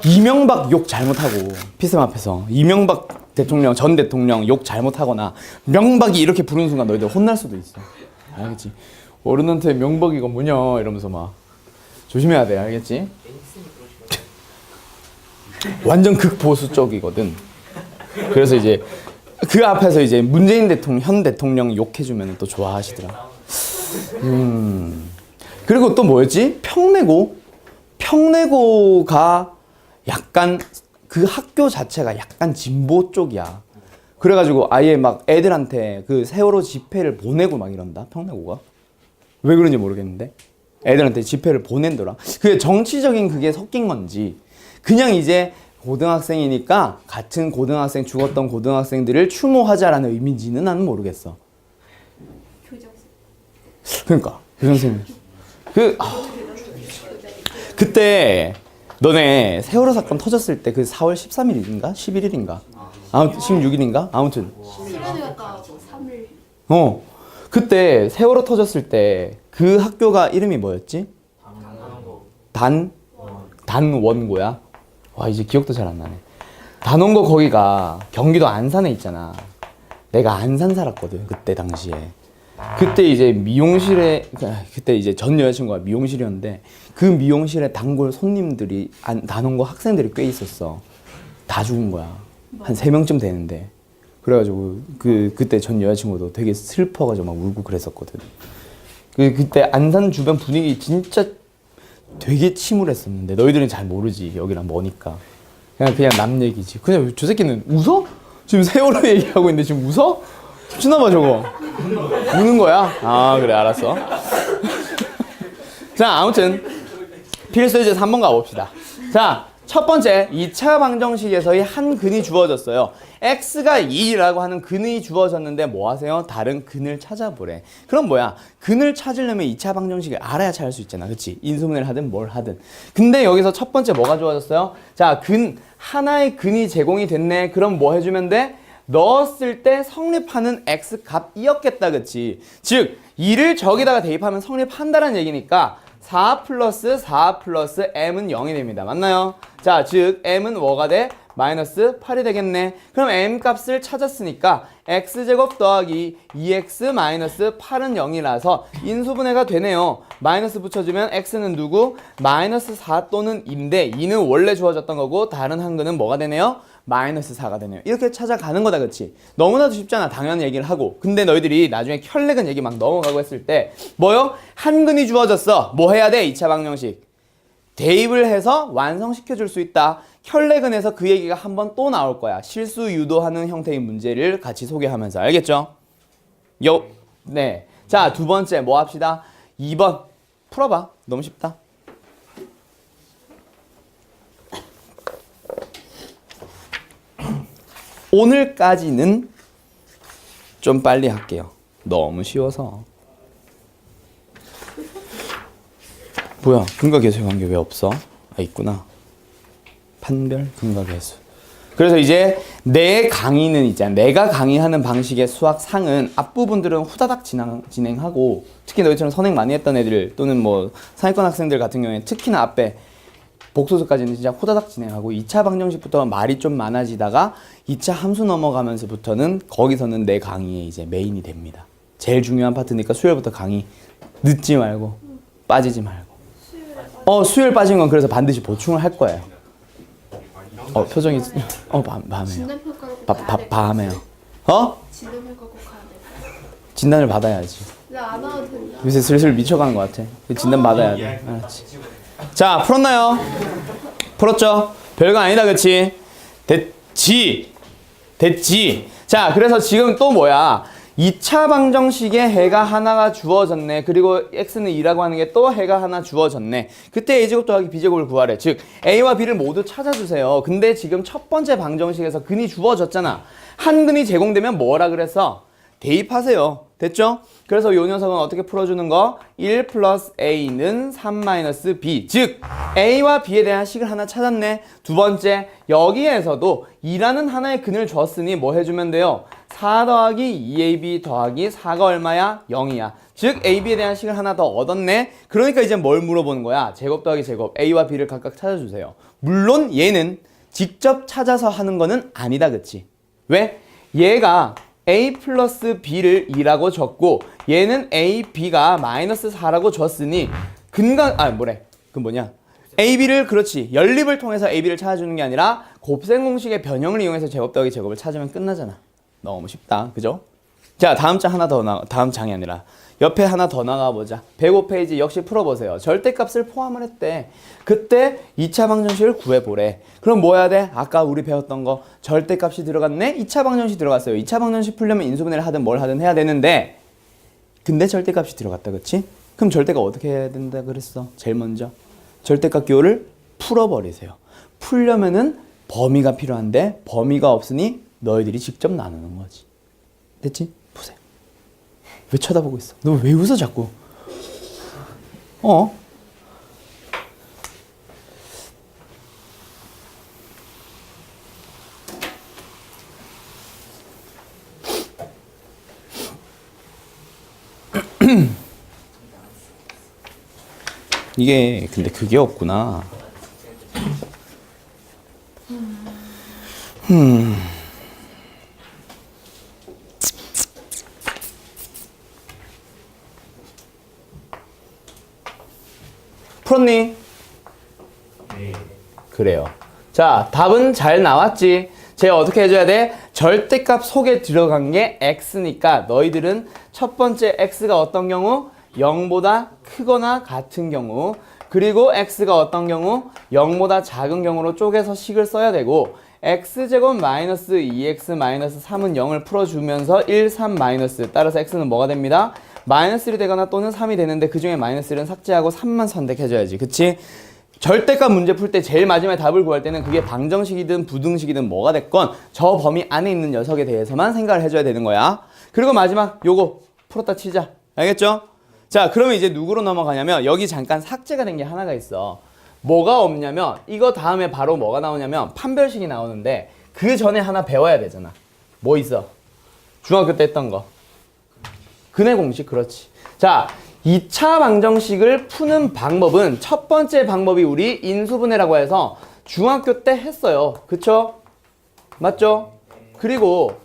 이명박 욕 잘못하고 피쌤 앞에서 이명박 대통령 전 대통령 욕 잘못하거나 명박이 이렇게 부르는 순간 너희들 혼날 수도 있어. 알겠지? 어른한테 명박이가 뭐냐 이러면서 막 조심해야 돼. 알겠지? 완전 극보수 쪽이거든. 그래서 이제 그 앞에서 이제 문재인 대통령, 현 대통령 욕해주면 또 좋아하시더라. 그리고 또 뭐였지? 평내고가 약간 그 학교 자체가 약간 진보 쪽이야. 그래가지고 아예 막 애들한테 그 세월호 집회를 보내고 막 이런다. 평내고가. 왜 그런지 모르겠는데. 애들한테 집회를 보낸더라. 그게 정치적인 그게 섞인 건지 그냥 이제 고등학생이니까 같은 고등학생 죽었던 고등학생들을 추모하자라는 의미인지는 나는 모르겠어. 교장선. 그러니까 교장선생님 그때 너네 세월호 사건 터졌을 때 그 4월 13일인가 11일인가 아무튼 16일인가 아무튼 시간이 갔다 3일. 그때 세월호 터졌을 때 그 학교가 이름이 뭐였지? 단원고야? 와 이제 기억도 잘 안 나네. 단원고 거기가 경기도 안산에 있잖아. 내가 안산 살았거든 그때 당시에. 그때 이제 미용실에 그때 이제 전 여자친구가 미용실이었는데 그 미용실에 단골 손님들이 단원고 학생들이 꽤 있었어. 다 죽은 거야. 한 3명쯤 되는데. 그래가지고 그때 전 여자친구도 되게 슬퍼가지고 막 울고 그랬었거든. 그때 안산 주변 분위기 진짜 되게 침울했었는데 너희들은 잘 모르지. 여기랑 머니까. 그냥 남 얘기지. 그냥 저 새끼는 웃어? 지금 세월호 얘기하고 있는데 지금 웃어? 미쳤나봐 저거. 우는 거야? 아 그래 알았어. 자 아무튼 필수 이제 3번 가봅시다. 자 첫 번째 2차 방정식에서의 한 근이 주어졌어요. x가 2라고 하는 근이 주어졌는데 뭐 하세요? 다른 근을 찾아보래. 그럼 뭐야? 근을 찾으려면 2차 방정식을 알아야 찾을 수 있잖아. 그치? 인수분해를 하든 뭘 하든. 근데 여기서 첫 번째 뭐가 주어졌어요? 자 하나의 근이 제공이 됐네. 그럼 뭐 해주면 돼? 넣었을 때 성립하는 x 값이었겠다. 그치? 즉 2를 저기다가 대입하면 성립한다는 얘기니까 4 플러스 4 플러스 m은 0이 됩니다. 맞나요? 자, 즉 m은 뭐가 돼? 마이너스 8이 되겠네. 그럼 m 값을 찾았으니까 x제곱 더하기 2x 마이너스 8은 0이라서 인수분해가 되네요. 마이너스 붙여주면 x는 누구? 마이너스 4 또는 2인데 2는 원래 주어졌던 거고 다른 한 근은 뭐가 되네요? 마이너스 4가 되네요. 이렇게 찾아가는 거다. 그치? 너무나도 쉽잖아. 당연히 얘기를 하고. 근데 너희들이 나중에 혈내근 얘기 막 넘어가고 했을 때 뭐요? 한 근이 주어졌어. 뭐 해야 돼? 2차 방정식 대입을 해서 완성시켜 줄 수 있다. 혈내근에서 그 얘기가 한 번 또 나올 거야. 실수 유도하는 형태의 문제를 같이 소개하면서. 알겠죠? 네. 자, 두 번째 뭐 합시다? 2번 풀어봐. 너무 쉽다. 오늘까지는 좀 빨리 할게요. 너무 쉬워서. 뭐야? 근과계수의 관계 왜 없어? 아 있구나. 판별, 근과계수. 그래서 이제 내 강의는 있잖아. 내가 강의하는 방식의 수학 상은 앞부분들은 후다닥 진행하고 특히 너희처럼 선행 많이 했던 애들 또는 뭐 상위권 학생들 같은 경우에 특히나 앞에 복소수까지는 진짜 후다닥 진행하고 2차 방정식부터 말이 좀 많아지다가 2차 함수 넘어가면서부터는 거기서는 내 강의의 이제 메인이 됩니다. 제일 중요한 파트니까 수요일부터 강의 늦지 말고 빠지지 말고. 수요일 빠진 건 그래서 반드시 보충을 할 거예요. 표정이 밤에요. 진단평가 꼭 가야 돼. 밤에요. 진단평가 꼭 가야 돼. 진단을 받아야지. 나 안 와도 된다. 요새 슬슬 미쳐가는 것 같아. 진단 받아야 돼. 알았지. 자, 풀었나요? 풀었죠? 별거 아니다, 그치? 됐지. 자, 그래서 지금 또 뭐야? 2차 방정식에 해가 하나가 주어졌네. 그리고 x는 2라고 하는 게 또 해가 하나 주어졌네. 그때 a제곱 더하기 b제곱을 구하래. 즉 a와 b를 모두 찾아주세요. 근데 지금 첫 번째 방정식에서 근이 주어졌잖아. 한 근이 제공되면 뭐라 그랬어? 대입하세요. 됐죠? 그래서 이 녀석은 어떻게 풀어주는 거? 1 플러스 a는 3 마이너스 b. 즉 a와 b에 대한 식을 하나 찾았네. 두 번째, 여기에서도 2라는 하나의 근을 줬으니 뭐 해주면 돼요? 4 더하기 2ab 더하기 4가 얼마야? 0이야. 즉 ab에 대한 식을 하나 더 얻었네. 그러니까 이제 뭘 물어보는 거야? 제곱 더하기 제곱 a와 b를 각각 찾아주세요. 물론 얘는 직접 찾아서 하는 거는 아니다. 그치? 왜? 얘가 a 플러스 b를 2라고 줬고 얘는 a, b가 마이너스 4라고 줬으니 그 뭐냐? AB를 그렇지. 연립을 통해서 AB를 찾아주는 게 아니라 곱셈 공식의 변형을 이용해서 제곱 더하기 제곱을 찾으면 끝나잖아. 너무 쉽다. 그죠? 자, 다음 장 하나 더 다음 장이 아니라 옆에 하나 더 나가보자. 105페이지 역시 풀어보세요. 절대값을 포함을 했대. 그때 2차 방정식을 구해보래. 그럼 뭐 해야 돼? 아까 우리 배웠던 거 절대값이 들어갔네? 2차 방정식 들어갔어요. 2차 방정식 풀려면 인수분해를 하든 뭘 하든 해야 되는데 근데 절대값이 들어갔다. 그치? 그럼 절대값 어떻게 해야 된다 그랬어? 제일 먼저 절대값 기호를 풀어버리세요. 풀려면은 범위가 필요한데 범위가 없으니 너희들이 직접 나누는 거지. 됐지? 보세요. 왜 쳐다보고 있어? 너 왜 웃어 자꾸? 이게 근데 그게 없구나. 풀었니? 네. 그래요. 자, 답은 잘 나왔지. 쟤 어떻게 해줘야 돼? 절대값 속에 들어간 게 x니까 너희들은 첫 번째 x가 어떤 경우? 0보다 크거나 같은 경우, 그리고 x가 어떤 경우? 0보다 작은 경우로 쪼개서 식을 써야 되고, x제곱 마이너스 2x 마이너스 3은 0을 풀어주면서 1, 3 마이너스, 따라서 x는 뭐가 됩니다? 마이너스 1이 되거나 또는 3이 되는데 그 중에 마이너스 1은 삭제하고 3만 선택해줘야지. 그치? 절대값 문제 풀 때 제일 마지막에 답을 구할 때는 그게 방정식이든 부등식이든 뭐가 됐건 저 범위 안에 있는 녀석에 대해서만 생각을 해줘야 되는 거야. 그리고 마지막 요거 풀었다 치자. 알겠죠? 자, 그러면 이제 누구로 넘어가냐면 여기 잠깐 삭제가 된 게 하나가 있어. 뭐가 없냐면 이거 다음에 바로 뭐가 나오냐면 판별식이 나오는데 그 전에 하나 배워야 되잖아. 뭐 있어? 중학교 때 했던 거. 근해 공식. 그렇지. 자, 2차 방정식을 푸는 방법은 첫 번째 방법이 우리 인수분해라고 해서 중학교 때 했어요. 그쵸? 맞죠? 그리고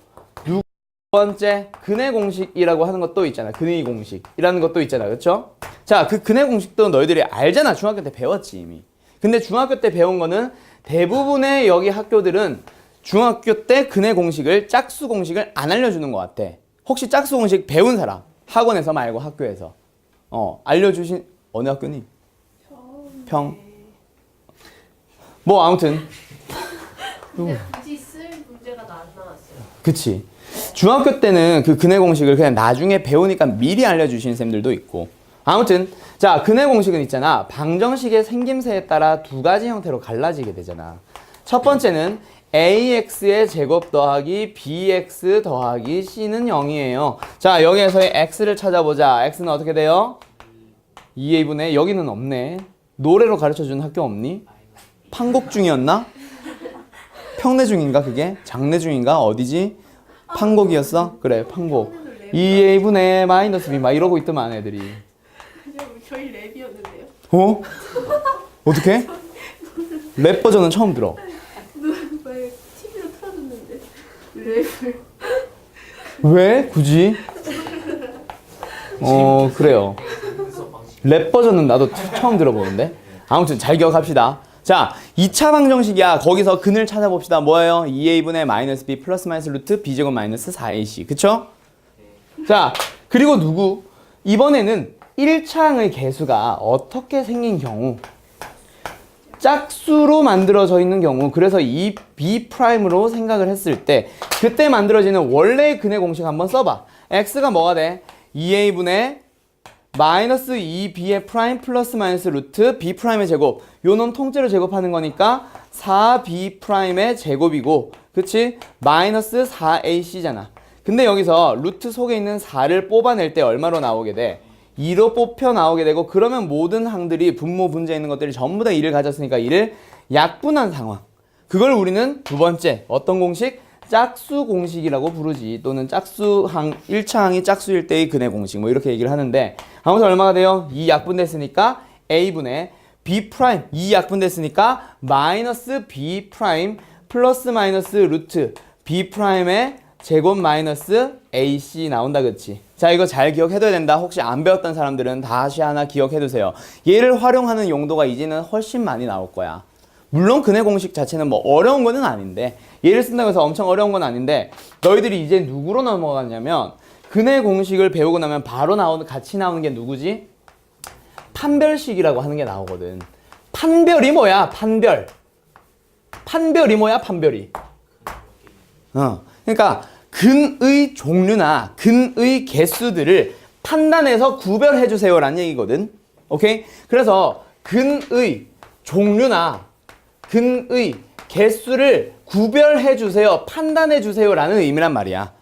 두 번째 근해 공식이라고 하는 것도 있잖아. 근의 공식이라는 것도 있잖아. 그쵸? 자, 그 근해 공식도 너희들이 알잖아. 중학교 때 배웠지 이미. 근데 중학교 때 배운 거는 대부분의 여기 학교들은 중학교 때 근해 공식을 짝수 공식을 안 알려주는 것 같아. 혹시 짝수 공식 배운 사람? 학원에서 말고 학교에서. 알려주신 어느 학교니? 평. 뭐 아무튼. 근데 굳이 쓸 문제가 안 나왔어요. 그치. 중학교 때는 그 근해 공식을 그냥 나중에 배우니까 미리 알려주신 쌤들도 있고. 아무튼 자, 근해 공식은 있잖아. 방정식의 생김새에 따라 두 가지 형태로 갈라지게 되잖아. 첫 번째는 ax의 제곱 더하기 bx 더하기 c는 0이에요. 자, 여기에서의 x를 찾아보자. x는 어떻게 돼요? 2a분의 여기는 없네. 노래로 가르쳐주는 학교 없니? 판곡 중이었나? 평내 중인가 그게? 장내 중인가? 어디지? 판곡이었어? 그래, 판곡. 2a분의 마이너스 b 막 이러고 있더만 애들이. 저희 랩이었는데요. 어? 어떻게? 랩 버전은 처음 들어. 왜 TV로 틀어줬는데 랩을. 왜? 굳이? 그래요. 랩 버전은 나도 처음 들어보는데. 아무튼 잘 기억합시다. 자, 2차 방정식이야. 거기서 근을 찾아봅시다. 뭐예요? 2a분의 마이너스 b 플러스 마이너스 루트 b제곱 마이너스 4ac. 그쵸? 자, 그리고 누구? 이번에는 1차항의 개수가 어떻게 생긴 경우, 짝수로 만들어져 있는 경우, 그래서 이 b'으로 생각을 했을 때 그때 만들어지는 원래의 근해 공식 한번 써봐. x가 뭐가 돼? 2a분의 마이너스 2b의 프라임 플러스 마이너스 루트 b'의 제곱. 요놈 통째로 제곱하는 거니까 4b'의 제곱이고, 그치? 마이너스 4ac잖아. 근데 여기서 루트 속에 있는 4를 뽑아낼 때 얼마로 나오게 돼? 2로 뽑혀 나오게 되고, 그러면 모든 항들이 분모 분자에 있는 것들이 전부 다 2를 가졌으니까 2를 약분한 상황. 그걸 우리는 두 번째 어떤 공식? 짝수 공식이라고 부르지. 또는 짝수항, 1차항이 짝수일 때의 근해 공식, 뭐 이렇게 얘기를 하는데, 아무튼 얼마가 돼요? 2 약분됐으니까 a분의 b', 2 약분됐으니까 마이너스 b' 플러스 마이너스 루트 b'의 제곱 마이너스 AC 나온다, 그치? 자, 이거 잘 기억해둬야 된다. 혹시 안 배웠던 사람들은 다시 하나 기억해두세요. 얘를 활용하는 용도가 이제는 훨씬 많이 나올 거야. 물론 근해 공식 자체는 뭐 어려운 거는 아닌데, 얘를 쓴다고 해서 엄청 어려운 건 아닌데, 너희들이 이제 누구로 넘어가냐면 근해 공식을 배우고 나면 바로 같이 나오는 게 누구지? 판별식이라고 하는 게 나오거든. 판별이 뭐야? 판별. 판별이 뭐야? 판별이. 그러니까 근의 종류나 근의 개수들을 판단해서 구별해 주세요라는 얘기거든. 오케이? 그래서 근의 종류나 근의 개수를 구별해 주세요, 판단해 주세요라는 의미란 말이야.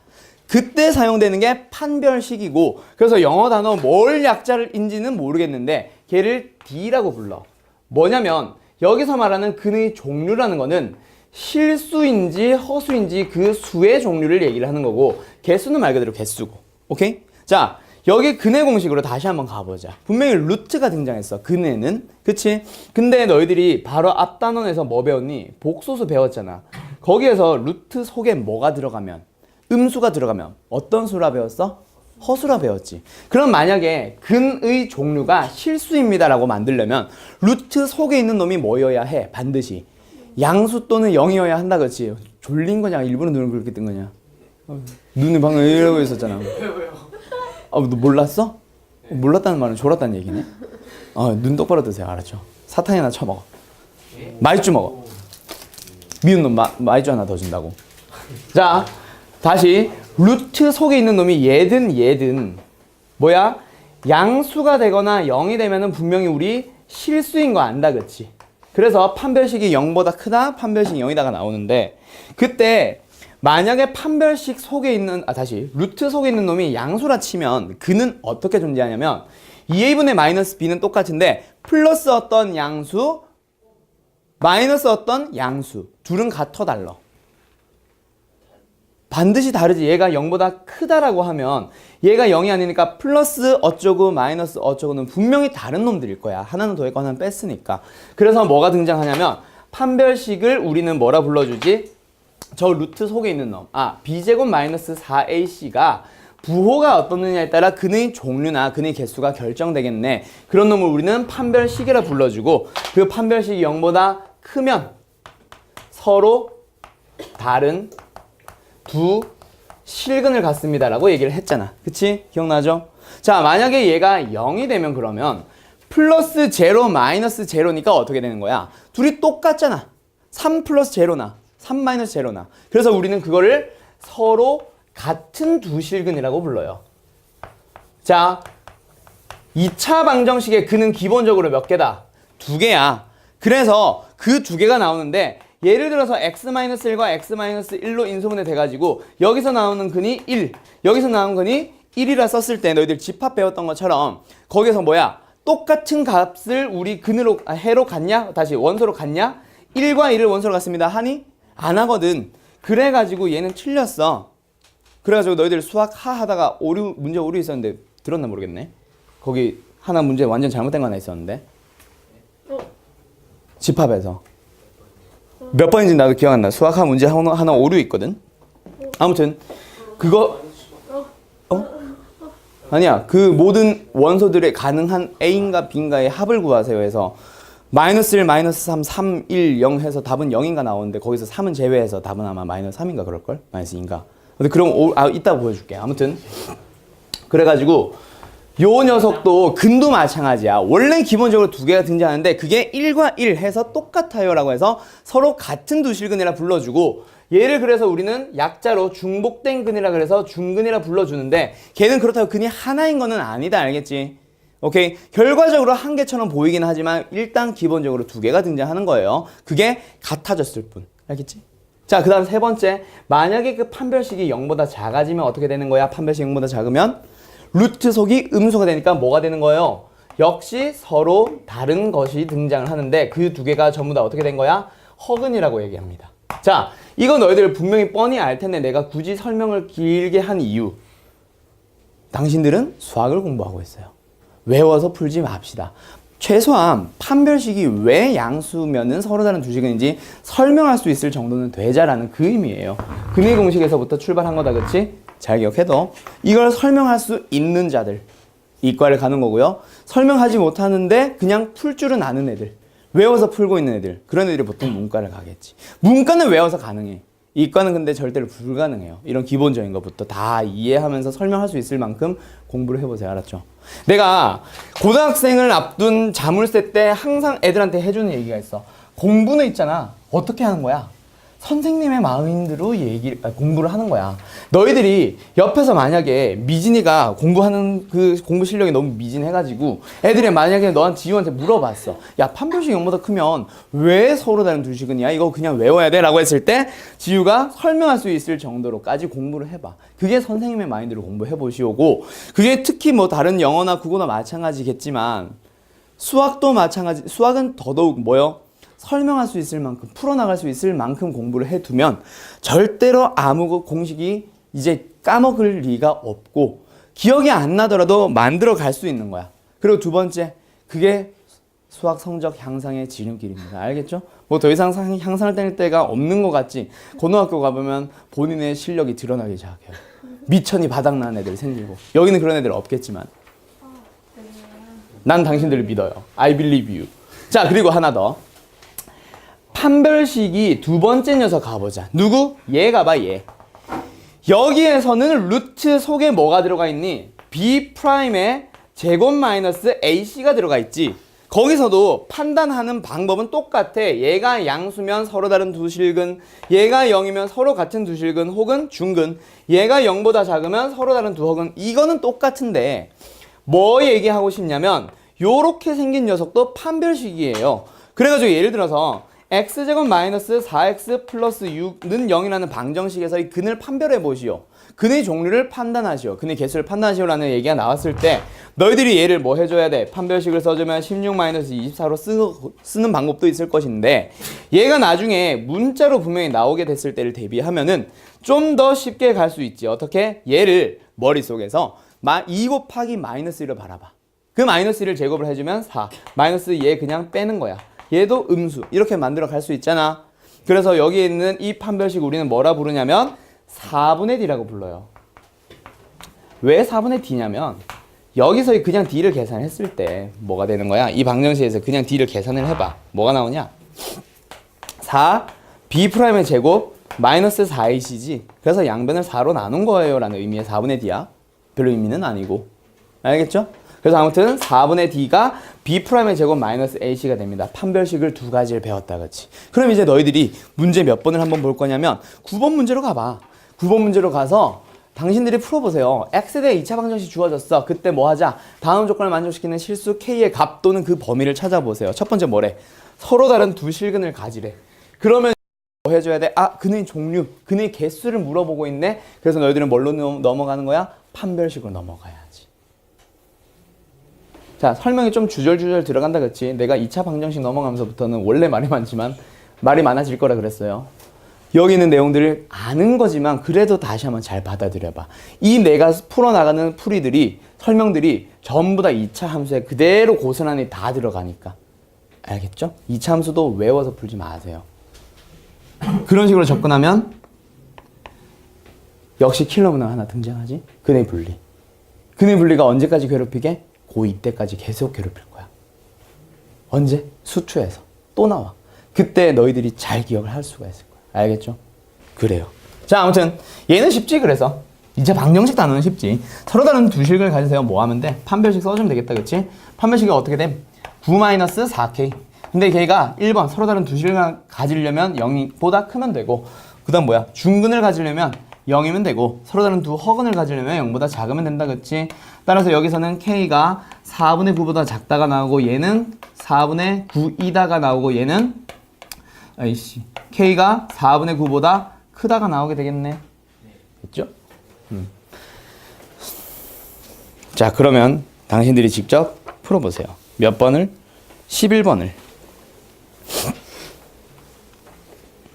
그때 사용되는 게 판별식이고, 그래서 영어 단어 뭘 약자인지는 모르겠는데 걔를 D라고 불러. 뭐냐면 여기서 말하는 근의 종류라는 거는 실수인지 허수인지 그 수의 종류를 얘기를 하는 거고, 개수는 말 그대로 개수고. 오케이? 자, 여기 근해 공식으로 다시 한번 가보자. 분명히 루트가 등장했어, 근해는. 그치? 근데 너희들이 바로 앞 단원에서 뭐 배웠니? 복소수 배웠잖아. 거기에서 루트 속에 뭐가 들어가면, 음수가 들어가면 어떤 수라 배웠어? 허수라 배웠지. 그럼 만약에 근의 종류가 실수입니다라고 만들려면 루트 속에 있는 놈이 뭐여야 해? 반드시 양수 또는 0이어야 한다, 그렇지? 졸린 거냐? 일부러 눈을 그렇게 뜬 거냐? 눈이 방금 이러고 있었잖아. 왜요? 너 몰랐어? 몰랐다는 말은 졸았다는 얘기네. 눈 똑바로 뜨세요, 알았죠? 사탕이나 쳐먹어. 마이쮸 먹어. 미운 놈 마이쮸 하나 더 준다고. 자, 다시 루트 속에 있는 놈이 얘든 뭐야? 양수가 되거나 0이 되면은 분명히 우리 실수인 거 안다, 그치? 그래서 판별식이 0보다 크다, 판별식이 0이다가 나오는데, 그때 만약에 판별식 속에 있는, 루트 속에 있는 놈이 양수라 치면 그는 어떻게 존재하냐면 2a분의 마이너스 b는 똑같은데 플러스 어떤 양수, 마이너스 어떤 양수, 둘은 같아 달라. 반드시 다르지. 얘가 0보다 크다라고 하면 얘가 0이 아니니까 플러스 어쩌고 마이너스 어쩌고는 분명히 다른 놈들일 거야. 하나는 더했고 하나는 뺐으니까. 그래서 뭐가 등장하냐면 판별식을 우리는 뭐라 불러주지? 저 루트 속에 있는 놈, b제곱 마이너스 4ac가 부호가 어떻느냐에 따라 근의 종류나 근의 개수가 결정되겠네. 그런 놈을 우리는 판별식이라 불러주고, 그 판별식이 0보다 크면 서로 다른 두 실근을 갖습니다 라고 얘기를 했잖아. 그치? 기억나죠? 자, 만약에 얘가 0이 되면 그러면 플러스 제로 마이너스 제로니까 어떻게 되는 거야? 둘이 똑같잖아. 3 플러스 제로나 3 마이너스 제로나. 그래서 우리는 그거를 서로 같은 두 실근이라고 불러요. 자, 2차 방정식의 근은 기본적으로 몇 개다? 2개야. 그래서 그 2개가 나오는데, 예를 들어서 x-1과 x-1로 인수분해 돼가지고 여기서 나오는 근이 1, 여기서 나오는 근이 1이라 썼을 때 너희들 집합 배웠던 것처럼 거기서 뭐야? 똑같은 값을 우리 근으로, 해로 갖냐? 다시 원소로 갖냐? 1과 1을 원소로 갖습니다 하니? 안 하거든. 그래가지고 얘는 틀렸어. 그래가지고 너희들 수학 하다가 문제 오류 있었는데 들었나 모르겠네. 거기 하나 문제 완전 잘못된 거 하나 있었는데, 집합에서 몇 번인지 나도 기억 안 나. 수학 문제 하나 오류 있거든. 아무튼 그거 아니야. 그 모든 원소들의 가능한 A인가 B인가의 합을 구하세요 해서 마이너스 1, 마이너스 3, 3, 1, 0 해서 답은 0인가 나오는데 거기서 3은 제외해서 답은 아마 마이너스 3인가 그럴걸? 마이너스 2인가. 근데 그럼 이따 보여줄게. 아무튼 그래가지고 요 녀석도 근도 마찬가지야. 원래 기본적으로 2개가 등장하는데 그게 1과 1 해서 똑같아요 라고 해서 서로 같은 두 실근이라 불러주고, 얘를 그래서 우리는 약자로 중복된 근이라 그래서 중근이라 불러주는데, 걔는 그렇다고 근이 하나인 거는 아니다. 알겠지? 오케이? 결과적으로 한 개처럼 보이긴 하지만 일단 기본적으로 2개가 등장하는 거예요. 그게 같아졌을 뿐. 알겠지? 자, 그 다음 세 번째. 만약에 그 판별식이 0보다 작아지면 어떻게 되는 거야? 판별식이 0보다 작으면 루트 속이 음수가 되니까 뭐가 되는 거예요? 역시 서로 다른 것이 등장을 하는데 그 2개가 전부 다 어떻게 된 거야? 허근이라고 얘기합니다. 자, 이거 너희들 분명히 뻔히 알 텐데 내가 굳이 설명을 길게 한 이유. 당신들은 수학을 공부하고 있어요. 외워서 풀지 맙시다. 최소한 판별식이 왜 양수면은 서로 다른 두 식은인지 설명할 수 있을 정도는 되자라는 그 의미예요. 근의 공식에서부터 출발한 거다, 그치? 잘 기억해둬. 이걸 설명할 수 있는 자들, 이과를 가는 거고요. 설명하지 못하는데 그냥 풀 줄은 아는 애들, 외워서 풀고 있는 애들, 그런 애들이 보통 문과를 가겠지. 문과는 외워서 가능해. 이과는 근데 절대로 불가능해요. 이런 기본적인 것부터 다 이해하면서 설명할 수 있을 만큼 공부를 해보세요. 알았죠? 내가 고등학생을 앞둔 자물쇠 때 항상 애들한테 해주는 얘기가 있어. 공부는 있잖아. 어떻게 하는 거야? 선생님의 마인드로 공부를 하는 거야. 너희들이 옆에서 만약에 미진이가 공부하는 그 공부 실력이 너무 미진해가지고 애들이 만약에 지우한테 물어봤어. 야, 판별식 0보다 크면 왜 서로 다른 두 식은이야? 이거 그냥 외워야 돼? 라고 했을 때 지우가 설명할 수 있을 정도로까지 공부를 해봐. 그게 선생님의 마인드로 공부해 보시오고, 그게 특히 뭐 다른 영어나 국어나 마찬가지겠지만 수학도 마찬가지. 수학은 더더욱 뭐요? 설명할 수 있을 만큼, 풀어나갈 수 있을 만큼 공부를 해두면 절대로 아무 공식이 이제 까먹을 리가 없고 기억이 안 나더라도 만들어 갈 수 있는 거야. 그리고 두 번째, 그게 수학 성적 향상의 지름길입니다. 알겠죠? 뭐 더 이상 향상을 뗄 때가 없는 것 같지? 고등학교 가보면 본인의 실력이 드러나기 시작해요. 미천이 바닥나는 애들이 생기고. 여기는 그런 애들 없겠지만 난 당신들을 믿어요. I believe you. 자, 그리고 하나 더. 판별식이 두 번째 녀석 가보자. 누구? 얘 가봐, 얘. 여기에서는 루트 속에 뭐가 들어가 있니? B'의 제곱 마이너스 AC가 들어가 있지. 거기서도 판단하는 방법은 똑같아. 얘가 양수면 서로 다른 두 실근, 얘가 0이면 서로 같은 두 실근 혹은 중근, 얘가 0보다 작으면 서로 다른 두 허근. 이거는 똑같은데 뭐 얘기하고 싶냐면 요렇게 생긴 녀석도 판별식이에요. 그래가지고 예를 들어서 x제곱 마이너스 4x 플러스 6는 0이라는 방정식에서의 근을 판별해 보시오. 근의 종류를 판단하시오. 근의 개수를 판단하시오라는 얘기가 나왔을 때 너희들이 얘를 뭐 해줘야 돼? 판별식을 써주면 16-24로 쓰는 방법도 있을 것인데 얘가 나중에 문자로 분명히 나오게 됐을 때를 대비하면은 좀 더 쉽게 갈 수 있지. 어떻게? 얘를 머릿속에서 2 곱하기 마이너스 1을 바라봐. 그 마이너스 1을 제곱을 해주면 4. 마이너스 얘 그냥 빼는 거야. 얘도 음수. 이렇게 만들어 갈 수 있잖아. 그래서 여기 있는 이 판별식 우리는 뭐라 부르냐면 4분의 D라고 불러요. 왜 4분의 D냐면 여기서 그냥 D를 계산했을 때 뭐가 되는 거야? 이 방정식에서 그냥 D를 계산을 해봐. 뭐가 나오냐? 4 B'의 제곱 마이너스 4AC지. 그래서 양변을 4로 나눈 거예요 라는 의미의 4분의 D야. 별로 의미는 아니고. 알겠죠? 그래서 아무튼 4분의 D가 B'의 제곱 마이너스 AC가 됩니다. 판별식을 두 가지를 배웠다, 그치? 그럼 이제 너희들이 문제 몇 번을 한번 볼 거냐면 9번 문제로 가봐. 9번 문제로 가서 당신들이 풀어보세요. X에 대해 2차 방정식 주어졌어. 그때 뭐 하자? 다음 조건을 만족시키는 실수 K의 값 또는 그 범위를 찾아보세요. 첫 번째 뭐래? 서로 다른 두 실근을 가지래. 그러면 뭐 해줘야 돼? 아, 근의 종류, 근의 개수를 물어보고 있네. 그래서 너희들은 뭘로 넘어가는 거야? 판별식으로 넘어가야지. 자, 설명이 좀 주절주절 들어간다, 그치? 내가 2차 방정식 넘어가면서부터는 원래 말이 많지만 말이 많아질 거라 그랬어요. 여기 있는 내용들을 아는 거지만 그래도 다시 한번 잘 받아들여봐. 이 내가 풀어나가는 풀이들이, 설명들이 전부 다 2차 함수에 그대로 고스란히 다 들어가니까. 알겠죠? 2차 함수도 외워서 풀지 마세요. 그런 식으로 접근하면 역시 킬러 문항 하나 등장하지? 근의 분리. 근의 분리가 언제까지 괴롭히게? 고2 때까지 계속 괴롭힐 거야. 언제? 수투에서 또 나와. 그때 너희들이 잘 기억을 할 수가 있을 거야. 알겠죠? 그래요. 자, 아무튼 얘는 쉽지. 그래서 이제 방정식 단어는 쉽지. 서로 다른 두 식을 가지세요. 뭐 하면 돼? 판별식 써주면 되겠다, 그치? 판별식이 어떻게 돼? 9-4K. 근데 걔가 1번 서로 다른 두 식을 가지려면 0보다 크면 되고, 그 다음 뭐야? 중근을 가지려면 0이면 되고, 서로 다른 두 허근을 가지려면 0보다 작으면 된다, 그치? 따라서 여기서는 K가 4분의 9보다 작다가 나오고, 얘는 4분의 9이다가 나오고, 얘는 K가 4분의 9보다 크다가 나오게 되겠네. 됐죠? 자, 그러면 당신들이 직접 풀어보세요. 몇 번을? 11번을.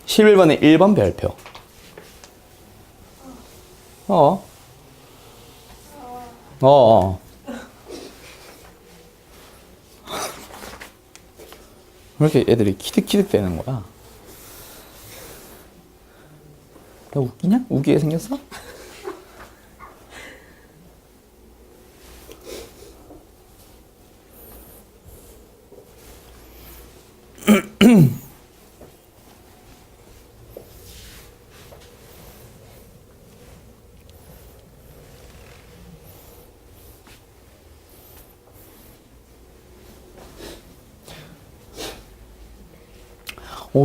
11번에 1번 별표. 왜 이렇게 애들이 키득키득 대는 거야? 나 웃기냐? 웃기게 생겼어?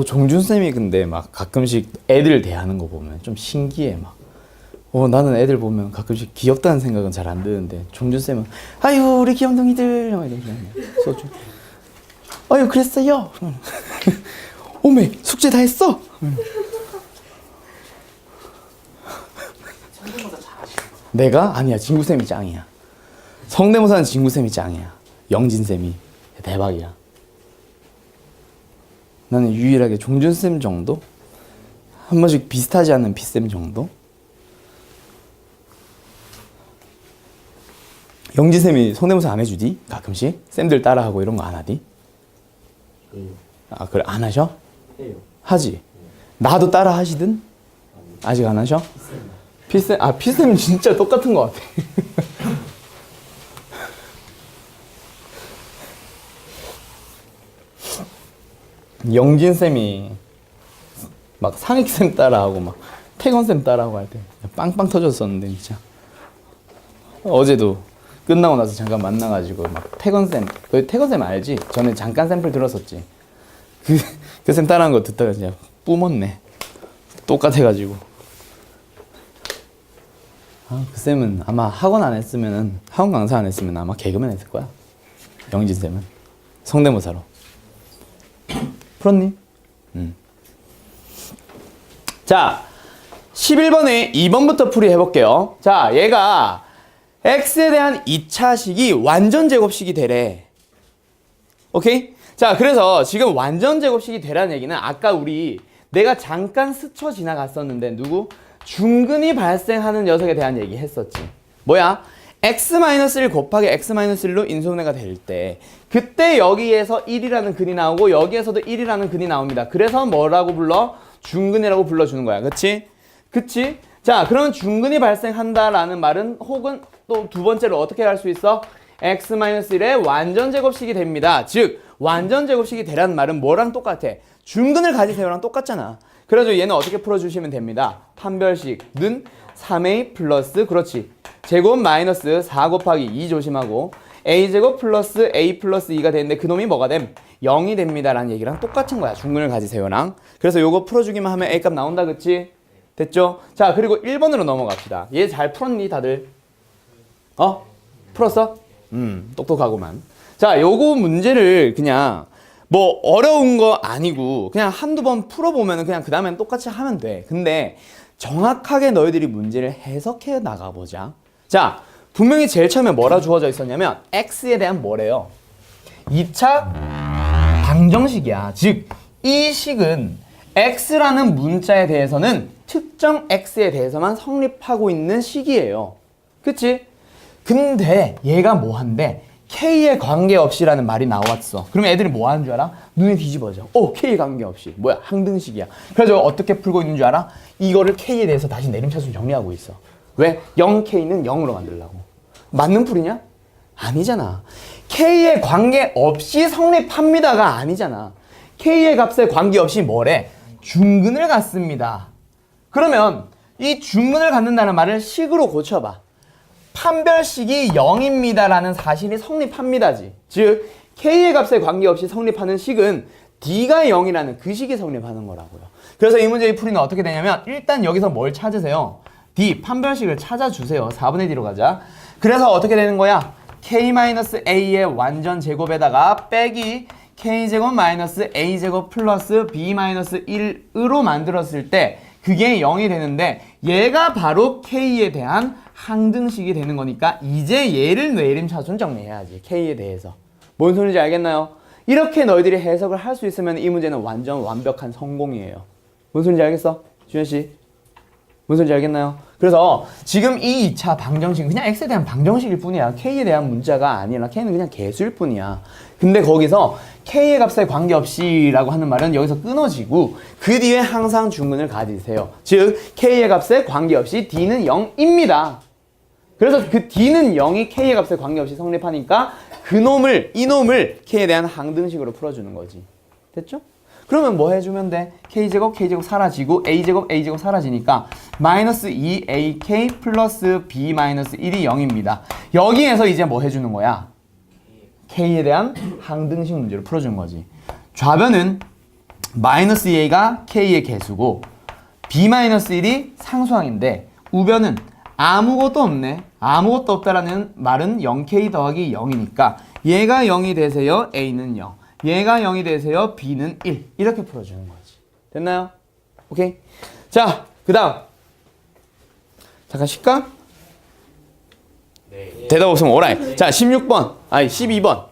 종준쌤이 근데 막 가끔씩 애들 대하는 거 보면 좀 신기해 막. 나는 애들 보면 가끔씩 귀엽다는 생각은 잘 안 드는데 종준쌤은 아유 우리 귀염둥이들 막 이러면서 소주 아유 그랬어요. 오메 숙제 다 했어? 성대모사 잘하시는 거. 내가? 아니야 진구쌤이 짱이야. 성대모사는 진구쌤이 짱이야. 영진쌤이 대박이야. 나는 유일하게 종준쌤 정도? 한 번씩 비슷하지 않는 비쌤 정도? 영진쌤이 성대모사 안 해주디? 가끔씩? 쌤들 따라하고 이런 거 안 하디? 해요. 아 그래 안 하셔? 해요. 하지? 나도 따라 하시든? 아직 안 하셔? 피쌤? 아 피쌤은 진짜 똑같은 것 같아. 영진쌤이 막 상익쌤 따라하고 막 태건쌤 따라하고 할 때 빵빵 터졌었는데 진짜. 어제도 끝나고 나서 잠깐 만나가지고 막 태건쌤, 너 태건쌤 알지? 전에 잠깐 샘플 들었었지. 그 쌤 따라한 거 듣다가 진짜 뿜었네. 똑같아가지고. 그 쌤은 아마 학원 강사 안 했으면 아마 개그맨 했을 거야. 영진 쌤은 성대모사로. 풀었니? 자, 11번에 2번부터 풀이 해볼게요. 자, 얘가 x에 대한 2차식이 완전 제곱식이 되래. 오케이? 자, 그래서 지금 완전 제곱식이 되라는 얘기는 아까 내가 잠깐 스쳐 지나갔었는데 중근이 발생하는 녀석에 대한 얘기 했었지. 뭐야? x-1 곱하기 x-1로 인수분해가 될 때 그때 여기에서 1이라는 근이 나오고 여기에서도 1이라는 근이 나옵니다. 그래서 뭐라고 불러? 중근이라고 불러주는 거야. 그치? 그치? 자, 그러면 중근이 발생한다라는 말은 혹은 또 두 번째로 어떻게 할 수 있어? x-1의 완전 제곱식이 됩니다. 즉 완전 제곱식이 되라는 말은 뭐랑 똑같아? 중근을 가지세요랑 똑같잖아. 그래서 얘는 어떻게 풀어주시면 됩니다. 판별식은 3a 플러스 그렇지 제곱 마이너스 4 곱하기 2 조심하고 a제곱 플러스 a 플러스 2가 되는데 그놈이 뭐가 됨? 0이 됩니다 라는 얘기랑 똑같은 거야. 중근을 가지세요랑. 그래서 요거 풀어주기만 하면 a값 나온다. 그치? 됐죠? 자, 그리고 1번으로 넘어갑시다. 얘 잘 풀었니 다들? 풀었어? 똑똑하구만. 자, 요거 문제를 그냥 뭐 어려운 거 아니고 그냥 한두 번 풀어보면 그냥 그 다음엔 똑같이 하면 돼. 근데 정확하게 너희들이 문제를 해석해 나가보자. 자, 분명히 제일 처음에 뭐라 주어져 있었냐면 x에 대한 뭐래요? 2차 방정식이야. 즉, 이 식은 x라는 문자에 대해서는 특정 x에 대해서만 성립하고 있는 식이에요. 그치? 근데 얘가 뭐한데? K에 관계없이라는 말이 나왔어. 그러면 애들이 뭐 하는 줄 알아? 눈에 뒤집어져. K에 관계없이. 뭐야? 항등식이야. 그래서 어떻게 풀고 있는 줄 알아? 이거를 K에 대해서 다시 내림차순 정리하고 있어. 왜? 0K는 0으로 만들려고. 맞는 풀이냐? 아니잖아. K에 관계없이 성립합니다가 아니잖아. K의 값에 관계없이 뭐래? 중근을 갖습니다. 그러면 이 중근을 갖는다는 말을 식으로 고쳐봐. 판별식이 0입니다 라는 사실이 성립합니다지. 즉 K의 값에 관계없이 성립하는 식은 D가 0이라는 그 식이 성립하는 거라고요. 그래서 이 문제의 풀이는 어떻게 되냐면 일단 여기서 뭘 찾으세요? D, 판별식을 찾아주세요. 4분의 D로 가자. 그래서 어떻게 되는 거야? K-A의 완전 제곱에다가 빼기 K제곱 마이너스 A제곱 플러스 B-1으로 만들었을 때 그게 0이 되는데 얘가 바로 K에 대한 항등식이 되는 거니까 이제 얘를 내림차순 정리해야지. K에 대해서. 뭔 소리인지 알겠나요? 이렇게 너희들이 해석을 할 수 있으면 이 문제는 완전 완벽한 성공이에요. 뭔 소리인지 알겠어? 주현 씨? 뭔 소리인지 알겠나요? 그래서 지금 이 2차 방정식은 그냥 x에 대한 방정식일 뿐이야. k에 대한 문자가 아니라 k는 그냥 개수일 뿐이야. 근데 거기서 k의 값에 관계없이 라고 하는 말은 여기서 끊어지고 그 뒤에 항상 중근을 가지세요. 즉 k의 값에 관계없이 d는 0입니다. 그래서 그 d는 0이 k의 값에 관계없이 성립하니까 이놈을 k에 대한 항등식으로 풀어주는 거지. 됐죠? 그러면 뭐 해주면 돼? k제곱 사라지고 a제곱 사라지니까 마이너스 2ak 플러스 b 마이너스 1이 0입니다. 여기에서 이제 뭐 해주는 거야? k에 대한 항등식 문제를 풀어주는 거지. 좌변은 마이너스 2a가 k의 개수고 b 마이너스 1이 상수항인데 우변은 아무것도 없네. 아무것도 없다라는 말은 0k 더하기 0이니까 얘가 0이 되세요. a는 0. 얘가 0이 되세요. b는 1. 이렇게 풀어주는 거지. 됐나요? 오케이. 자, 그 다음. 잠깐 쉴까? 네. 대답 없으면 오라이. 자, 16번. 아니, 12번.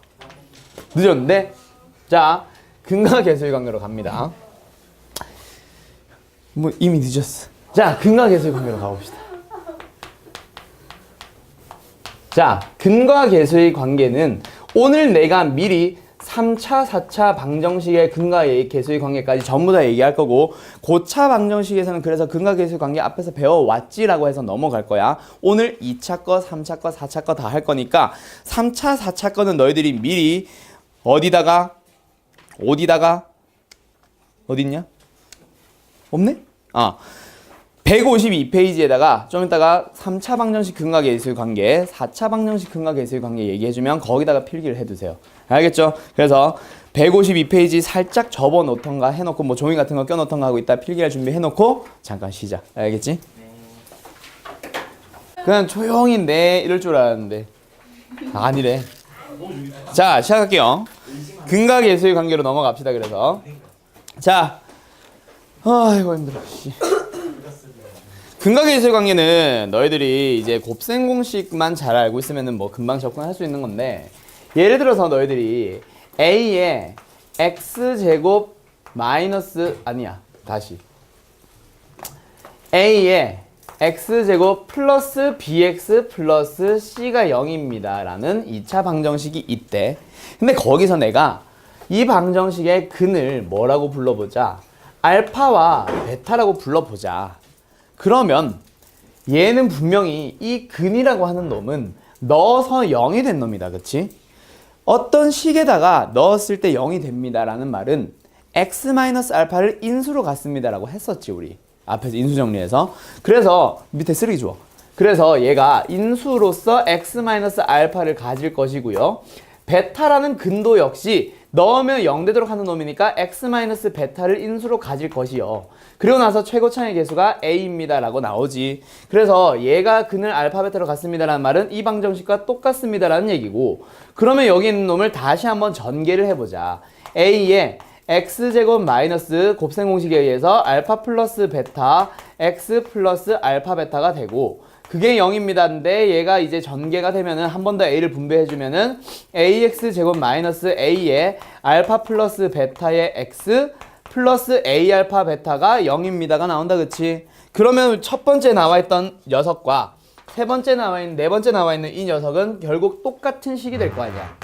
늦었는데. 자, 근과 계수의 관계로 갑니다. 뭐, 이미 늦었어. 자, 근과 계수의 관계로 가봅시다. 자, 근과 계수의 관계는 오늘 내가 미리 3차, 4차 방정식의 근과 계수의 관계까지 전부 다 얘기할 거고 고차 방정식에서는 그래서 근과 계수의 관계 앞에서 배워왔지라고 해서 넘어갈 거야. 오늘 2차 거, 3차 거, 4차 거 다 할 거니까 3차, 4차 거는 너희들이 미리 어디다가 어딨냐? 없네? 152페이지에다가 좀 이따가 3차 방정식 근과 계수의 관계, 4차 방정식 근과 계수의 관계 얘기해주면 거기다가 필기를 해두세요. 알겠죠? 그래서 152페이지 살짝 접어놓던가 해놓고 뭐 종이 같은 거 껴놓던가 하고 있다 필기할 준비해놓고 잠깐 쉬자. 알겠지? 그냥 조용히 네 이럴 줄 알았는데 아니래. 자, 시작할게요. 근과 계수의 관계로 넘어갑시다. 그래서 자, 아이고 힘들어. 근과 계수의 관계는 너희들이 이제 곱셈 공식만 잘 알고 있으면은 뭐 금방 접근할 수 있는 건데 예를 들어서 너희들이 a에 x제곱 마이너스 a에 x제곱 플러스 bx 플러스 c가 0입니다 라는 2차 방정식이 있대. 근데 거기서 내가 이 방정식의 근을 뭐라고 불러보자? 알파와 베타라고 불러보자. 그러면 얘는 분명히 이 근이라고 하는 놈은 넣어서 0이 된 놈이다. 그치? 어떤 식에다가 넣었을 때 0이 됩니다 라는 말은 x-알파를 인수로 갖습니다 라고 했었지 우리 앞에서 인수 정리해서. 그래서 밑에 쓰레기 주워. 그래서 얘가 인수로서 x-알파를 가질 것이고요. 베타라는 근도 역시 넣으면 0 되도록 하는 놈이니까 x-베타를 인수로 가질 것이요. 그리고 나서 최고차의 개수가 a입니다 라고 나오지. 그래서 얘가 근을 알파 베타로 갖습니다 라는 말은 이 방정식과 똑같습니다 라는 얘기고, 그러면 여기 있는 놈을 다시 한번 전개를 해보자. a에 x제곱 마이너스 곱셈 공식에 의해서 알파 플러스 베타 x 플러스 알파 베타가 되고, 그게 0입니다인데 얘가 이제 전개가 되면은 한 번 더 a를 분배해주면은 ax 제곱 마이너스 a에 알파 플러스 베타의 x 플러스 a 알파 베타가 0입니다가 나온다. 그치? 그러면 첫 번째 나와있던 녀석과 세 번째 나와있는, 네 번째 나와있는 이 녀석은 결국 똑같은 식이 될 거 아니야.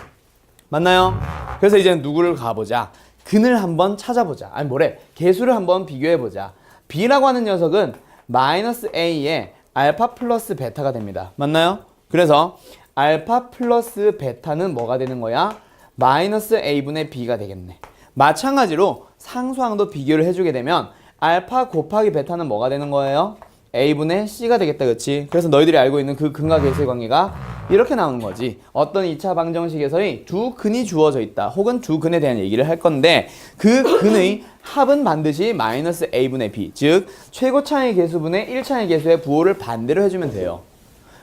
맞나요? 그래서 이제 누구를 가보자. 근을 한번 찾아보자. 아니 뭐래, 개수를 한번 비교해보자. b라고 하는 녀석은 마이너스 a에 알파 플러스 베타가 됩니다. 맞나요? 그래서 알파 플러스 베타는 뭐가 되는 거야? 마이너스 a분의 b가 되겠네. 마찬가지로 상수항도 비교를 해주게 되면 알파 곱하기 베타는 뭐가 되는 거예요? a분의 c가 되겠다. 그치? 그래서 너희들이 알고 있는 그 근과 계수의 관계가 이렇게 나오는 거지. 어떤 2차 방정식에서의 두 근이 주어져 있다. 혹은 두 근에 대한 얘기를 할 건데 그 근의 합은 반드시 마이너스 a분의 b, 즉 최고차의 개수분의 1차의 개수의 부호를 반대로 해주면 돼요.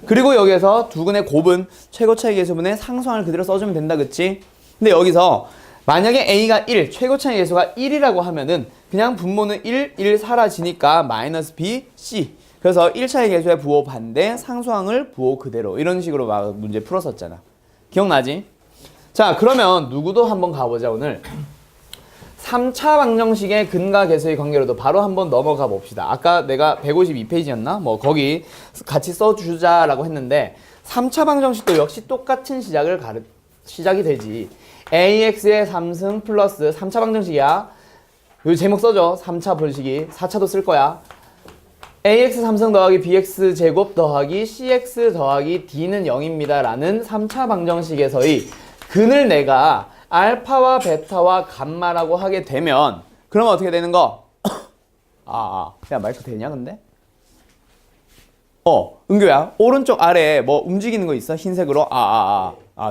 그리고 여기에서 두 근의 곱은 최고차의 개수분의 상수항을 그대로 써주면 된다. 그치? 근데 여기서 만약에 a가 1, 최고차의 개수가 1이라고 하면은 그냥 분모는 1 사라지니까 마이너스 b, c. 그래서 1차의 개수의 부호 반대, 상수항을 부호 그대로, 이런 식으로 막 문제 풀었었잖아. 기억나지? 자, 그러면 누구도 한번 가보자. 오늘 3차 방정식의 근과 계수의 관계로도 바로 한번 넘어가 봅시다. 아까 내가 152페이지였나? 뭐 거기 같이 써주자라고 했는데 3차 방정식도 역시 똑같은 시작이 되지. AX의 3승 플러스 3차 방정식이야. 여기 제목 써줘. 3차 분식이. 4차도 쓸 거야. AX 3승 더하기 BX 제곱 더하기 CX 더하기 D는 0입니다. 라는 3차 방정식에서의 근을 내가 알파와 베타와 감마라고 하게 되면 그러면 어떻게 되는 거? 그냥 마이크 되냐 근데? 은규야 오른쪽 아래에 뭐 움직이는 거 있어? 흰색으로?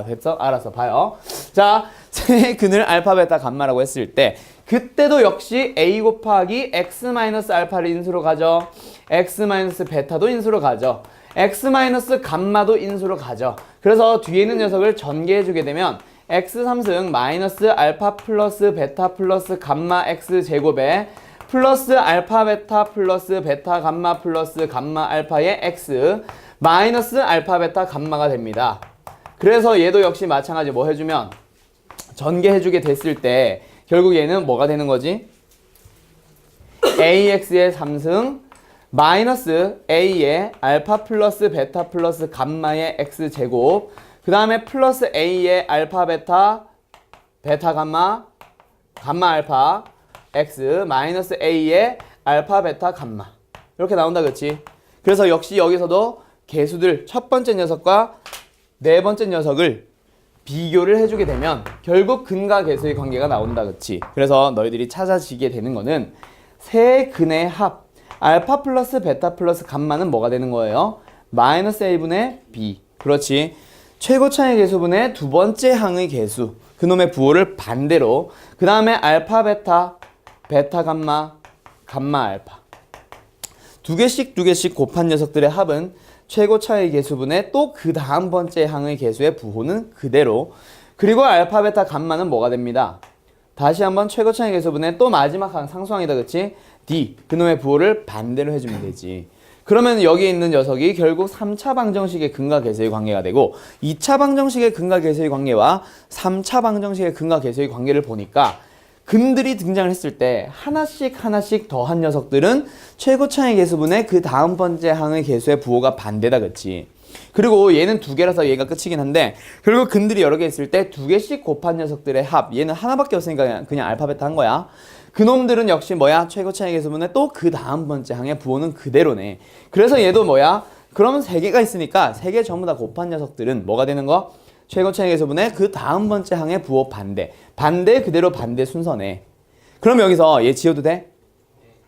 됐어? 알았어 봐요. 자, 세 근을 알파 베타 감마라고 했을 때 그때도 역시 A 곱하기 X 마이너스 알파를 인수로 가죠. X 마이너스 베타도 인수로 가죠. X 마이너스 감마도 인수로 가죠. 그래서 뒤에 있는 녀석을 전개해주게 되면 X 3승 마이너스 알파 플러스 베타 플러스 감마 X 제곱에 플러스 알파 베타 플러스 베타 감마 플러스 감마 알파의 X 마이너스 알파 베타 감마가 됩니다. 그래서 얘도 역시 마찬가지 뭐 해주면 전개해주게 됐을 때 결국 얘는 뭐가 되는 거지? AX의 3승 마이너스 A의 알파 플러스 베타 플러스 감마의 X 제곱 그 다음에 플러스 A의 알파 베타 베타 감마 감마 알파 X 마이너스 A의 알파 베타 감마 이렇게 나온다 그치? 그래서 역시 여기서도 개수들 첫 번째 녀석과 네 번째 녀석을 비교를 해주게 되면 결국 근과 계수의 관계가 나온다 그치? 그래서 너희들이 찾아지게 되는 거는 세 근의 합 알파 플러스 베타 플러스 감마는 뭐가 되는 거예요? 마이너스 A분의 B 그렇지? 최고차의 개수분의 두 번째 항의 개수 그놈의 부호를 반대로 그 다음에 알파 베타 베타 감마 감마 알파 두 개씩 곱한 녀석들의 합은 최고차의 개수분의 또 그 다음 번째 항의 개수의 부호는 그대로 그리고 알파 베타 감마는 뭐가 됩니다. 다시 한번 최고차의 개수분의 또 마지막 항 상수항이다 그치? D 그놈의 부호를 반대로 해주면 되지. 그러면 여기 있는 녀석이 결국 3차 방정식의 근과 계수의 관계가 되고 2차 방정식의 근과 계수의 관계와 3차 방정식의 근과 계수의 관계를 보니까 근들이 등장을 했을 때 하나씩 더한 녀석들은 최고차의 개수분의 그 다음 번째 항의 개수의 부호가 반대다 그치? 그리고 얘는 두 개라서 얘가 끝이긴 한데 결국 근들이 여러 개 있을 때 두 개씩 곱한 녀석들의 합 얘는 하나밖에 없으니까 그냥 알파 베타 한 거야. 그놈들은 역시 뭐야? 최고차의 개수분의 또 그 다음 번째 항의 부호는 그대로네. 그래서 얘도 뭐야? 그러면 세 개가 있으니까 세 개 전부 다 곱한 녀석들은 뭐가 되는 거? 최고차의 개수분의 그 다음 번째 항의 부호 반대 그대로 반대 순서네. 그럼 여기서 얘 지워도 돼?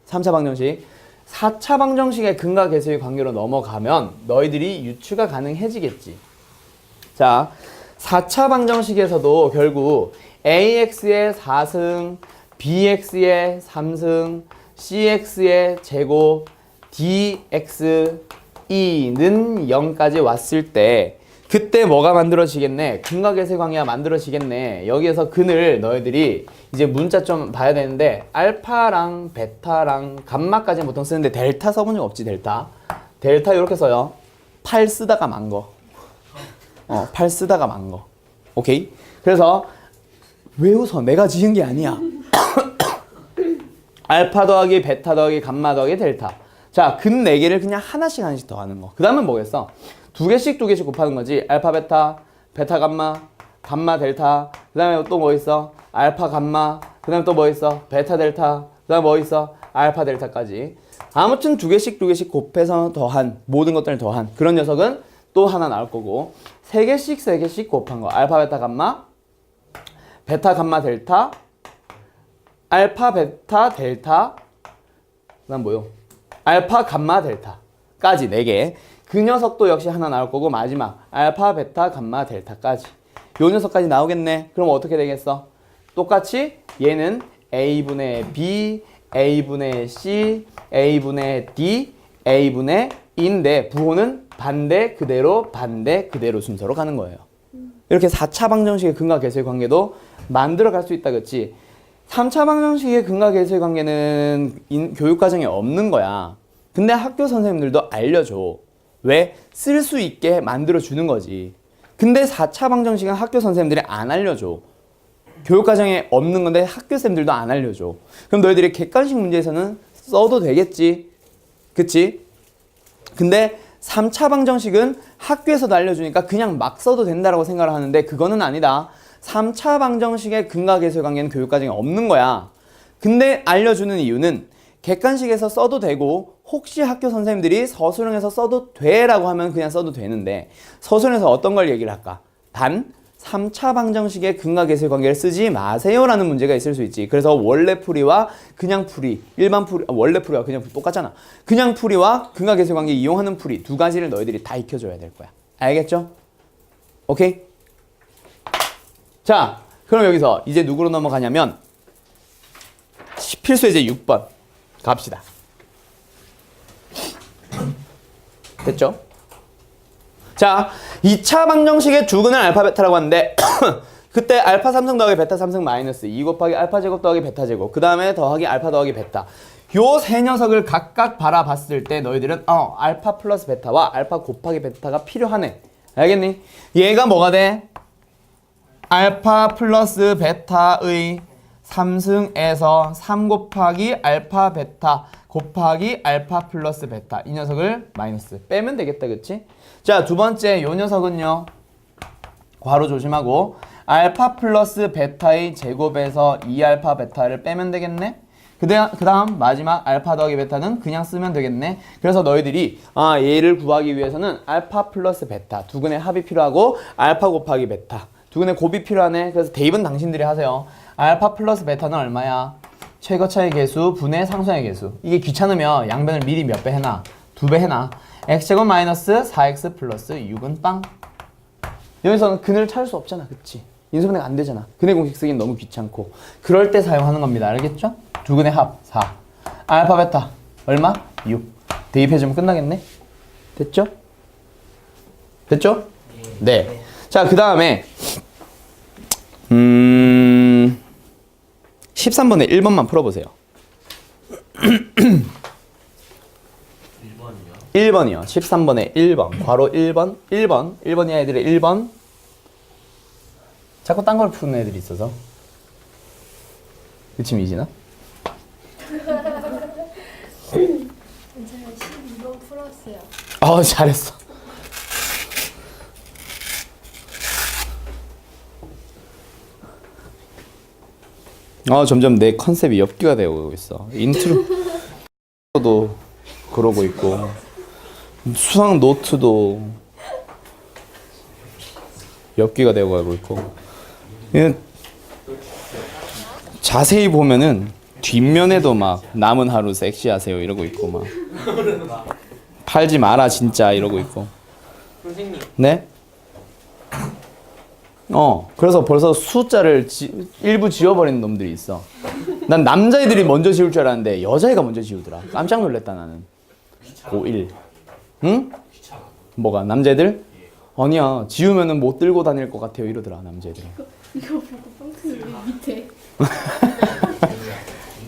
3차 방정식 4차 방정식의 근과 계수의 관계로 넘어가면 너희들이 유추가 가능해지겠지. 자, 4차 방정식에서도 결국 AX의 4승 BX의 3승 CX의 제곱 DXE는 0까지 왔을 때 그때 뭐가 만들어지겠네? 근과 계수의 관계가 만들어지겠네. 여기에서 근을 너희들이 이제 문자 좀 봐야 되는데 알파랑 베타랑 감마까지는 보통 쓰는데 델타 써본 적 없지 델타? 델타 이렇게 써요. 8 쓰다가 만 거. 8 쓰다가 만 거. 오케이? 그래서 왜 웃어? 내가 지은 게 아니야. 알파 더하기 베타 더하기 감마 더하기 델타. 자, 근 4개를 그냥 하나씩 더하는 거. 그 다음은 뭐겠어? 두 개씩 곱하는 거지. 알파 베타, 베타 감마, 감마 델타. 그 다음에 또 뭐 있어? 알파 감마. 그 다음에 또 뭐 있어? 베타 델타. 그 다음에 뭐 있어? 알파 델타까지. 아무튼 두 개씩 곱해서 더한 모든 것들을 더한 그런 녀석은 또 하나 나올 거고 세 개씩 곱한 거. 알파 베타 감마, 베타 감마 델타, 알파 베타 델타. 그 다음 뭐요? 알파 감마 델타까지 4개. 그 녀석도 역시 하나 나올 거고 마지막 알파 베타 감마 델타까지 요 녀석까지 나오겠네. 그럼 어떻게 되겠어? 똑같이 얘는 A분의 B, A분의 C, A분의 D, A분의 E인데 부호는 반대 그대로 순서로 가는 거예요. 이렇게 4차 방정식의 근과 계수의 관계도 만들어 갈 수 있다 그치? 3차 방정식의 근과 계수의 관계는 교육과정에 없는 거야. 근데 학교 선생님들도 알려줘. 왜? 쓸 수 있게 만들어 주는 거지. 근데 4차 방정식은 학교 선생님들이 안 알려줘. 교육과정에 없는 건데 학교쌤들도 안 알려줘. 그럼 너희들이 객관식 문제에서는 써도 되겠지. 그치? 근데 3차 방정식은 학교에서도 알려주니까 그냥 막 써도 된다라고 생각을 하는데 그거는 아니다. 3차 방정식의 근과계수의 관계는 교육과정에 없는 거야. 근데 알려주는 이유는 객관식에서 써도 되고 혹시 학교 선생님들이 서술형에서 써도 돼라고 하면 그냥 써도 되는데 서술형에서 어떤 걸 얘기를 할까? 단 3차 방정식의 근과계수의 관계를 쓰지 마세요라는 문제가 있을 수 있지. 그래서 원래 풀이와 그냥 풀이, 일반 풀이, 원래 풀이와 그냥 풀이 똑같잖아. 그냥 풀이와 근과계수의 관계 이용하는 풀이 두 가지를 너희들이 다 익혀줘야 될 거야. 알겠죠? 오케이? 자, 그럼 여기서 이제 누구로 넘어가냐면 필수 예제 6번 갑시다. 됐죠? 자, 2차 방정식의 주근을 알파 베타라고 하는데 그때 알파 3승 더하기 베타 3승 마이너스 2 곱하기 알파 제곱 더하기 베타 제곱 그 다음에 더하기 알파 더하기 베타 요 세 녀석을 각각 바라봤을 때 너희들은 알파 플러스 베타와 알파 곱하기 베타가 필요하네. 알겠니? 얘가 뭐가 돼? 알파 플러스 베타의 3승에서 3 곱하기 알파 베타 곱하기 알파 플러스 베타 이 녀석을 마이너스 빼면 되겠다. 그치? 자, 두 번째 요 녀석은요. 괄호 조심하고 알파 플러스 베타의 제곱에서 2알파 베타를 빼면 되겠네. 그 다음 마지막 알파 더하기 베타는 그냥 쓰면 되겠네. 그래서 너희들이 얘를 구하기 위해서는 알파 플러스 베타 두근의 합이 필요하고 알파 곱하기 베타 두근의 곱이 필요하네. 그래서 대입은 당신들이 하세요. 알파 플러스 베타는 얼마야? 최거차의 개수 분의 상수의 개수. 이게 귀찮으면 양변을 미리 몇 배 해놔? 2배 해놔. x제곱 마이너스 4x 플러스 6은 빵. 여기서는 근을 찾을 수 없잖아. 그치? 인수분해가 안 되잖아. 근의 공식 쓰기는 너무 귀찮고. 그럴 때 사용하는 겁니다. 알겠죠? 두 근의 합 4. 알파 베타 얼마? 6. 대입해주면 끝나겠네? 됐죠? 됐죠? 네. 자, 그 다음에 13번에 1번만 풀어보세요. 1번이요. 13번에 1번. 괄호 1번. 1번이 애들의 1번. 자꾸 딴 걸 푸는 애들이 있어서. 그치, 미진아? 제가 12번 풀었어요. 잘했어. 점점 내 컨셉이 엽기가 되고 있어. 인트로도 그러고 있고 수학 노트도 엽기가 되고 가고 있고 자세히 보면은 뒷면에도 막 남은 하루 섹시하세요 이러고 있고 막 팔지 마라 진짜 이러고 있고. 선생님. 네? 그래서 벌써 숫자를 일부 지워버리는 놈들이 있어. 난 남자애들이 먼저 지울 줄 알았는데 여자애가 먼저 지우더라. 깜짝 놀랐다 나는. 고1. 응? 뭐가? 남자애들? 아니야. 지우면은 못 들고 다닐 것 같아요 이러더라 남자애들이. 이거 보고 뻥튀기 밑에.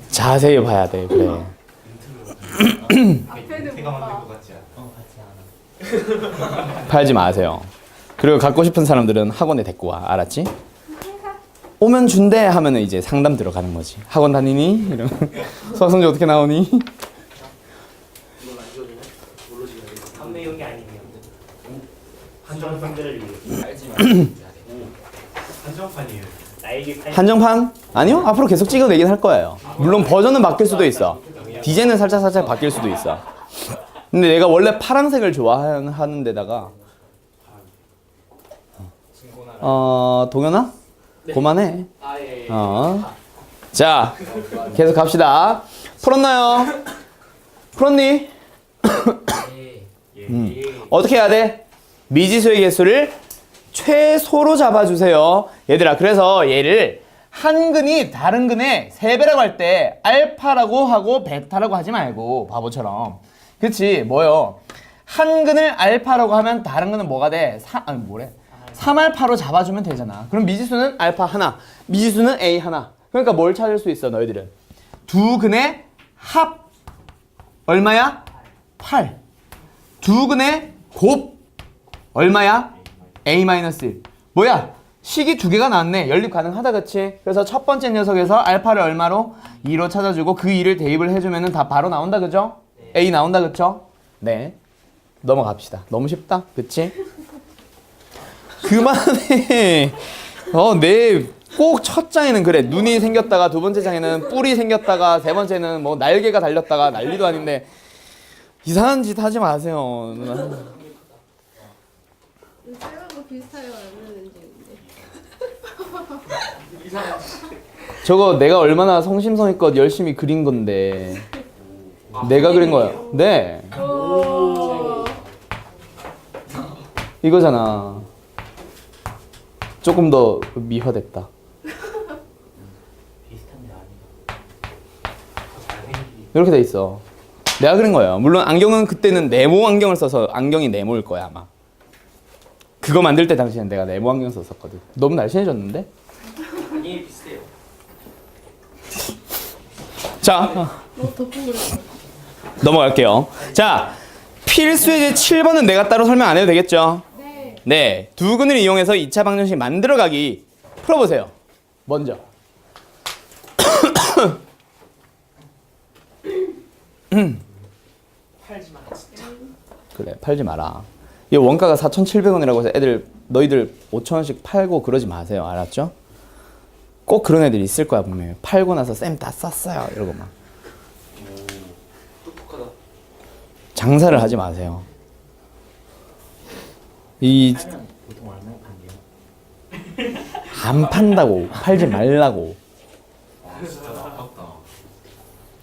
자세히 봐야 돼. 그래. 앞에는 못 봐. 팔지 마세요. 그리고 갖고 싶은 사람들은 학원에 데리고 와. 알았지? 오면 준대 하면은 이제 상담 들어가는 거지. 학원 다니니? 이러면 수학 성적 어떻게 나오니? 이걸 안 지워주면 뭘로 지워야 돼? 판매용이 아니면 한정판들을 위해 알지 말고 한정판이에요. 나에게 한정판? 아니요. 앞으로 계속 찍어내긴 할 거예요. 물론 버전은 바뀔 수도 있어. 디자인은 살짝 바뀔 수도 있어. 근데 내가 원래 파란색을 좋아하는 데다가 동현아? 그만해. 아예 자, 계속 갑시다. 풀었나요? 풀었니? 어떻게 해야 돼? 미지수의 개수를 최소로 잡아주세요. 얘들아, 그래서 얘를 한 근이 다른 근의 3배라고 할 때 알파라고 하고 베타라고 하지 말고 바보처럼. 그치? 뭐요? 한 근을 알파라고 하면 다른 근은 뭐가 돼? 3알파로 잡아주면 되잖아. 그럼 미지수는 알파 하나, 미지수는 A 하나. 그러니까 뭘 찾을 수 있어 너희들은? 두 근의 합 얼마야? 8. 두 근의 곱 얼마야? A-1. 뭐야? 식이 두 개가 나왔네. 연립 가능하다, 그치? 그래서 첫 번째 녀석에서 알파를 얼마로? 2로 찾아주고 그 2를 대입을 해주면 다 바로 나온다, 그죠? A 나온다, 그쵸? 네. 넘어갑시다. 너무 쉽다, 그치? 그만해. 내 꼭 첫 장에는 그래. 눈이 생겼다가 두 번째 장에는 뿔이 생겼다가 세 번째는 뭐 날개가 달렸다가 난리도 아닌데 이상한 짓 하지 마세요. 누나. 빨간 거 비슷하게 만드는지. 저거 내가 얼마나 성심성의껏 열심히 그린 건데. 내가 그린 거야. 네. 오. 이거잖아. 조금 더 미화됐다. 비슷한데 아니다. 잘생기. 이렇게 돼 있어. 내가 그린 거예요. 물론 안경은 그때는 네모 안경을 써서 안경이 네모일 거야 아마. 그거 만들 때 당시엔 내가 네모 안경 썼었거든. 너무 날씬해졌는데? 아니 비슷해요. 자, 더 둥그랬어. 넘어갈게요. 자, 필수의 7번은 내가 따로 설명 안 해도 되겠죠? 네. 네, 두 근을 이용해서 2차 방정식 만들어가기 풀어보세요. 먼저. 팔지 마 진짜. 그래, 팔지 마라. 이 원가가 4,700원이라고 해서 너희들 5,000원씩 팔고 그러지 마세요. 알았죠? 꼭 그런 애들이 있을 거야, 분명히. 팔고 나서 쌤 다 썼어요. 이러고 막. 똑똑하다. 장사를 하지 마세요. 이, 팔면 보통 얼마에 판대요? 안 판다고. 팔지 말라고. 진짜 아깝다.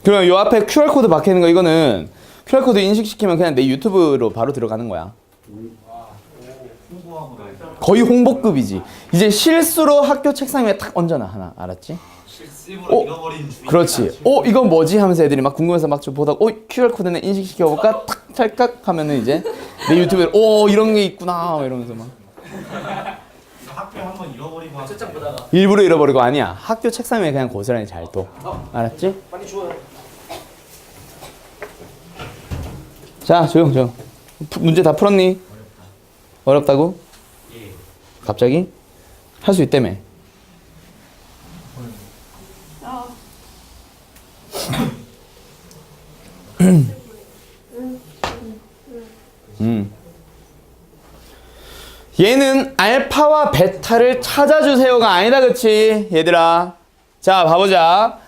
그럼 요 앞에 QR코드 박혀있는 거 이거는 QR코드 인식시키면 그냥 내 유튜브로 바로 들어가는 거야. 거의 홍보급이지. 이제 실수로 학교 책상 위에 탁 얹어놔 하나. 알았지? 실습으로 잃어버린 주인. 그렇지. 이건 뭐지? 하면서 애들이 막 궁금해서 막 좀 보다가 QR코드는 인식시켜볼까? 탁 찰칵 하면은 이제 내 유튜브에 이런 게 있구나 이러면서 막 학교 한번 잃어버리고 하는데 첫장 보다가 일부러 잃어버리고 아니야. 학교 책상 위에 그냥 고스란히 잘 둬. 알았지? 빨리 줘요. 자, 조용. 문제 다 풀었니? 어렵다고? 예. 갑자기? 할 수 있다며. 얘는 알파와 베타를 찾아주세요가 아니다, 그치? 얘들아. 자, 봐보자.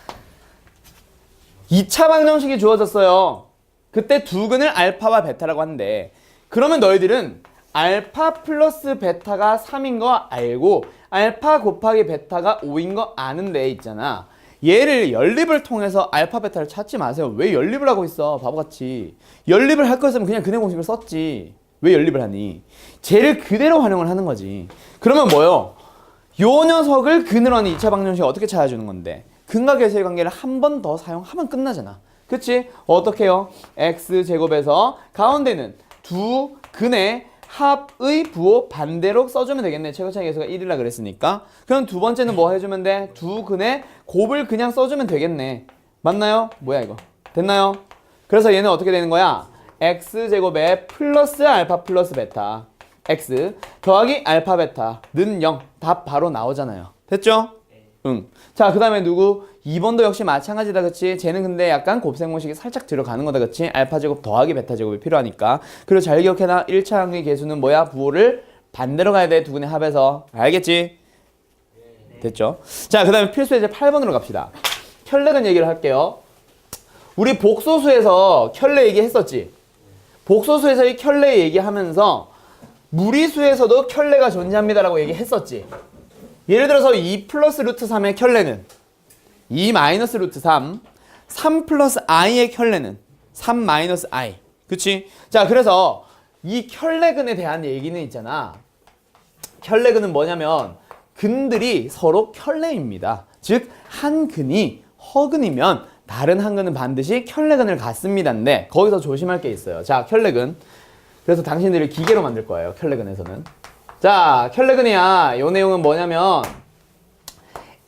2차 방정식이 주어졌어요. 그때 두 근을 알파와 베타라고 하는데, 그러면 너희들은 알파 플러스 베타가 3인 거 알고 알파 곱하기 베타가 5인 거 아는데 있잖아. 얘를 연립을 통해서 알파 베타를 찾지 마세요. 왜 연립을 하고 있어? 바보같이. 연립을 할 거였으면 그냥 근해 공식을 썼지. 왜 연립을 하니? 쟤를 그대로 활용을 하는 거지. 그러면 뭐요? 요 녀석을 근으로 하는 2차 방정식 어떻게 찾아주는 건데? 근과 계수의 관계를 한 번 더 사용하면 끝나잖아. 그치? 어떻게 해요? x제곱에서 가운데는 두 근의 합의 부호 반대로 써주면 되겠네. 최고차이 계수가 1이라 그랬으니까. 그럼 두 번째는 뭐 해주면 돼? 두 근의 곱을 그냥 써주면 되겠네. 맞나요? 뭐야 이거? 됐나요? 그래서 얘는 어떻게 되는 거야? x제곱에 플러스 알파 플러스 베타 x 더하기 알파 베타는 0. 답 바로 나오잖아요. 됐죠? 응. 자, 그 다음에 누구? 2번도 역시 마찬가지다, 그치? 쟤는 근데 약간 곱셈공식이 살짝 들어가는 거다, 그치? 알파 제곱 더하기 베타 제곱이 필요하니까. 그리고 잘 기억해놔. 1차 항의 계수는 뭐야? 부호를 반대로 가야 돼. 두 근의 합에서. 알겠지? 됐죠? 자, 그 다음에 필수 예제 8번으로 갑시다. 켤레근 얘기를 할게요. 우리 복소수에서 켤레 얘기했었지? 복소수에서 이 켤레 얘기하면서 무리수에서도 켤레가 존재합니다라고 얘기했었지? 예를 들어서 2 플러스 루트 3의 켤레는 2 마이너스 루트 3, 3 플러스 i의 켤레는 3 마이너스 i. 그치? 자, 그래서 이 켤레근에 대한 얘기는 있잖아. 켤레근은 뭐냐면 근들이 서로 켤레입니다. 즉, 한 근이 허근이면 다른 한 근은 반드시 켤레근을 갖습니다인데 거기서 조심할 게 있어요. 자, 켤레근. 그래서 당신들이 기계로 만들 거예요. 켤레근에서는. 자, 켤레근이야. 요 내용은 뭐냐면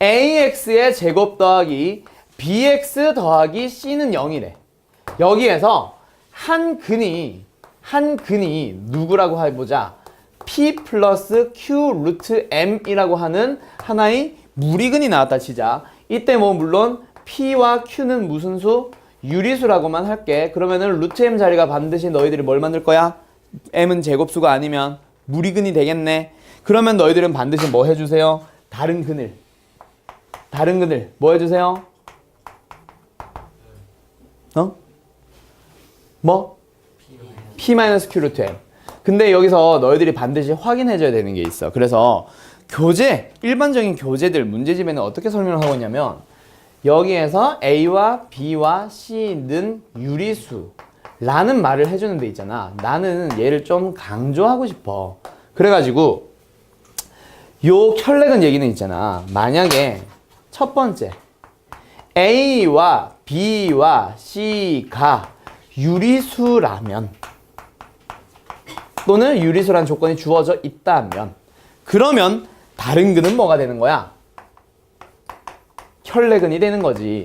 ax의 제곱 더하기 bx 더하기 c는 0이래. 여기에서 한 근이 누구라고 해보자. P 플러스 Q 루트 M이라고 하는 하나의 무리근이 나왔다 치자. 이때 뭐 물론 P와 Q는 무슨 수? 유리수라고만 할게. 그러면은 루트 M 자리가 반드시 너희들이 뭘 만들 거야? M은 제곱수가 아니면 무리근이 되겠네. 그러면 너희들은 반드시 뭐 해주세요? 다른 근을 뭐 해주세요? 뭐? P-Q 루트 M. 근데 여기서 너희들이 반드시 확인해줘야 되는 게 있어. 그래서 일반적인 교재들 문제집에는 어떻게 설명을 하고 있냐면 여기에서 A와 B와 C는 유리수라는 말을 해주는 데 있잖아. 나는 얘를 좀 강조하고 싶어. 그래가지고 요 켤레근 얘기는 있잖아. 만약에 첫 번째 A와 B와 C가 유리수라면 또는 유리수란 조건이 주어져 있다면 그러면 다른 근은 뭐가 되는 거야? 혈내근이 되는 거지.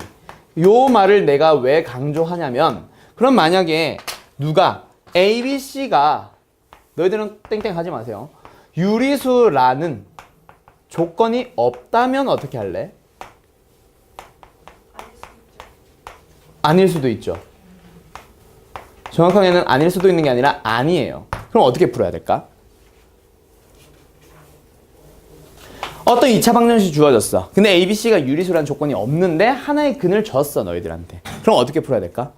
요 말을 내가 왜 강조하냐면 그럼 만약에 누가 A, B, C가 너희들은 땡땡 하지 마세요. 유리수라는 조건이 없다면 어떻게 할래? 아닐 수도 있죠. 정확하게는 아닐 수도 있는 게 아니라 아니에요. 그럼 어떻게 풀어야 될까? 어떤 2차 방정식이 주어졌어. 근데 A, B, C가 유리수라는 조건이 없는데 하나의 근을 줬어 너희들한테. 그럼 어떻게 풀어야 될까?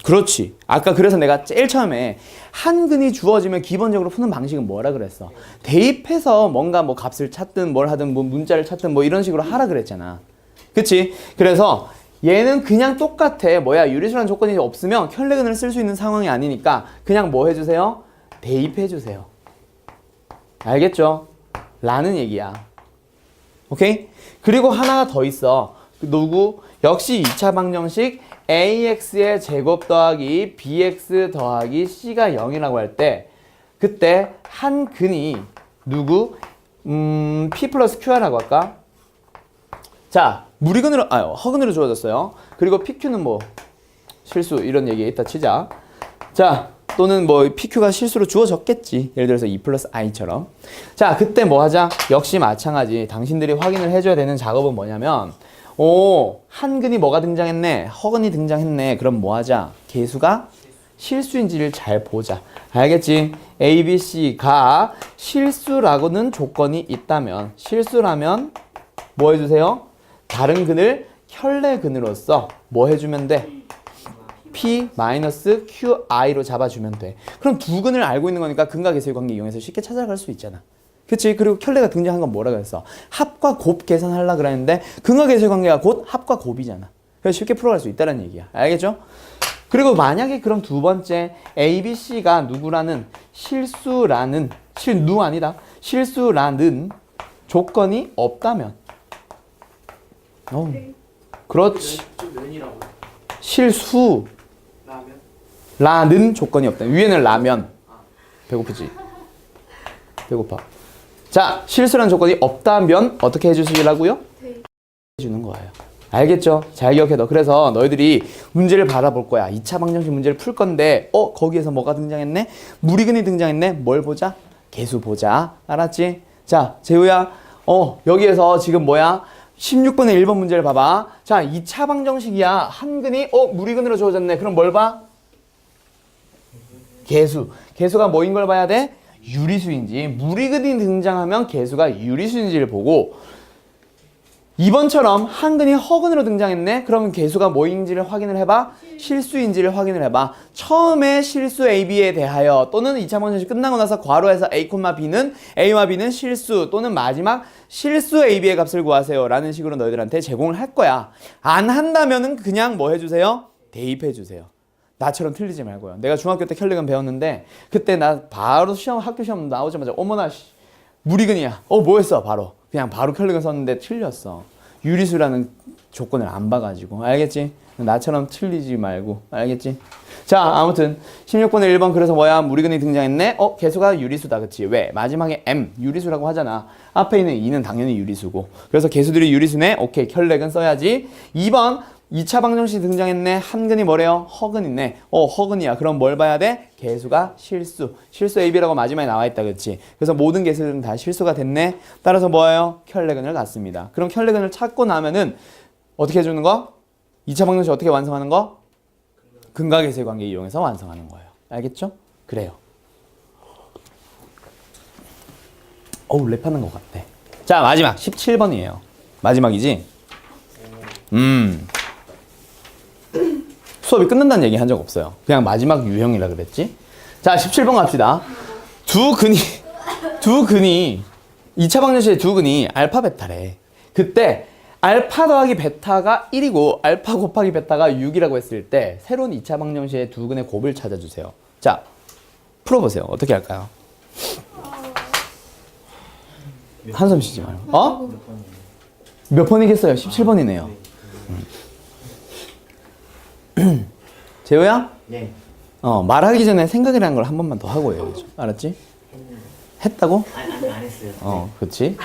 그렇지. 아까 그래서 내가 제일 처음에 한 근이 주어지면 기본적으로 푸는 방식은 뭐라 그랬어? 대입해서 뭔가 뭐 값을 찾든 뭘 하든 뭐 문자를 찾든 뭐 이런 식으로 하라 그랬잖아. 그치? 그래서 얘는 그냥 똑같아. 유리수라는 조건이 없으면 켤레근을 쓸 수 있는 상황이 아니니까 그냥 뭐 해주세요? 대입해주세요. 알겠죠? 라는 얘기야. 오케이? 그리고 하나가 더 있어. 누구? 역시 2차 방정식 AX의 제곱 더하기 BX 더하기 C가 0이라고 할 때 그때 한 근이 누구? P 플러스 Q라고 할까? 자, 허근으로 주어졌어요. 그리고 PQ는 뭐 실수 이런 얘기 있다 치자. 자, 또는 뭐 PQ가 실수로 주어졌겠지. 예를 들어서 2 플러스 I처럼. 자, 그때 뭐 하자? 역시 마찬가지. 당신들이 확인을 해줘야 되는 작업은 뭐냐면 한근이 뭐가 등장했네? 허근이 등장했네. 그럼 뭐 하자? 개수가 실수인지를 잘 보자. 알겠지? A, B, C가 실수라고는 조건이 있다면 실수라면 뭐 해주세요? 다른 근을 혈내근으로서 뭐 해주면 돼? P-QI로 잡아주면 돼. 그럼 두 근을 알고 있는 거니까 근과 계수의 관계 이용해서 쉽게 찾아갈 수 있잖아. 그치? 그리고 켤레가 등장한 건 뭐라 그랬어? 합과 곱 계산하려고 그랬는데 근과 계수의 관계가 곧 합과 곱이잖아. 그래서 쉽게 풀어갈 수 있다는 얘기야. 알겠죠? 그리고 만약에 그럼 두 번째 A, B, C가 누구라는 실수라는 실수라는 조건이 없다면 그렇지. 실수 라는 조건이 없다. 위에는 라면. 배고프지? 배고파. 자, 실수라는 조건이 없다면 어떻게 해주시라고요? 해주는 거예요. 알겠죠? 잘 기억해둬. 그래서 너희들이 문제를 받아볼 거야. 2차 방정식 문제를 풀 건데 거기에서 뭐가 등장했네? 무리근이 등장했네. 뭘 보자? 개수 보자. 알았지? 자, 재우야. 여기에서 지금 뭐야? 16번의 1번 문제를 봐봐. 자, 2차 방정식이야. 한 근이 무리근으로 주어졌네. 그럼 뭘 봐? 개수. 개수가 뭐인 걸 봐야 돼? 유리수인지. 무리근이 등장하면 개수가 유리수인지를 보고 2번처럼 한 근이 허근으로 등장했네. 그러면 개수가 뭐인지를 확인을 해봐. 실수인지를 확인을 해봐. 처음에 실수 A, B에 대하여 또는 2차 방정식 끝나고 나서 괄호에서 A와 B는 실수 또는 마지막 실수 A, B의 값을 구하세요 라는 식으로 너희들한테 제공을 할 거야. 안 한다면은 그냥 뭐 해주세요? 대입해 주세요. 나처럼 틀리지 말고요. 내가 중학교 때 켤레근 배웠는데 그때 나 바로 학교 시험 나오자마자 어머나 무리근이야. 뭐 했어? 그냥 바로 켤레근 썼는데 틀렸어. 유리수라는 조건을 안 봐가지고. 알겠지? 나처럼 틀리지 말고. 알겠지? 자, 아무튼 16번에 1번 그래서 뭐야? 무리근이 등장했네. 개수가 유리수다. 그치? 왜? 마지막에 M 유리수라고 하잖아. 앞에 있는 2는 당연히 유리수고. 그래서 개수들이 유리수네. 오케이. 켤레근 써야지. 2번 2차 방정식이 등장했네. 한근이 뭐래요? 허근 있네. 허근이야. 그럼 뭘 봐야 돼? 개수가 실수. 실수 AB라고 마지막에 나와 있다. 그렇지? 그래서 모든 개수들은 다 실수가 됐네. 따라서 뭐예요? 켤레근을 갖습니다. 그럼 켤레근을 찾고 나면은 어떻게 해주는 거? 2차 방정식 어떻게 완성하는 거? 근과 계수의 관계 이용해서 완성하는 거예요. 알겠죠? 그래요. 어우, 랩하는 것 같아. 자, 마지막 17번이에요. 마지막이지? 수업이 끝난다는 얘기 한 적 없어요. 그냥 마지막 유형이라 그랬지? 자, 17번 갑시다. 두 근이 2차 방정식의 두 근이 알파 베타래. 그때 알파 더하기 베타가 1이고 알파 곱하기 베타가 6이라고 했을 때 새로운 2차 방정식의 두 근의 곱을 찾아주세요. 자, 풀어보세요. 어떻게 할까요? 한숨 쉬지 말고. 몇 번이겠어요? 17번이네요. 재호야? 네. 말하기 전에 생각이라는 걸 한 번만 더 하고 해야죠. 알았지? 했다고? 아니 안 했어요. 그렇지.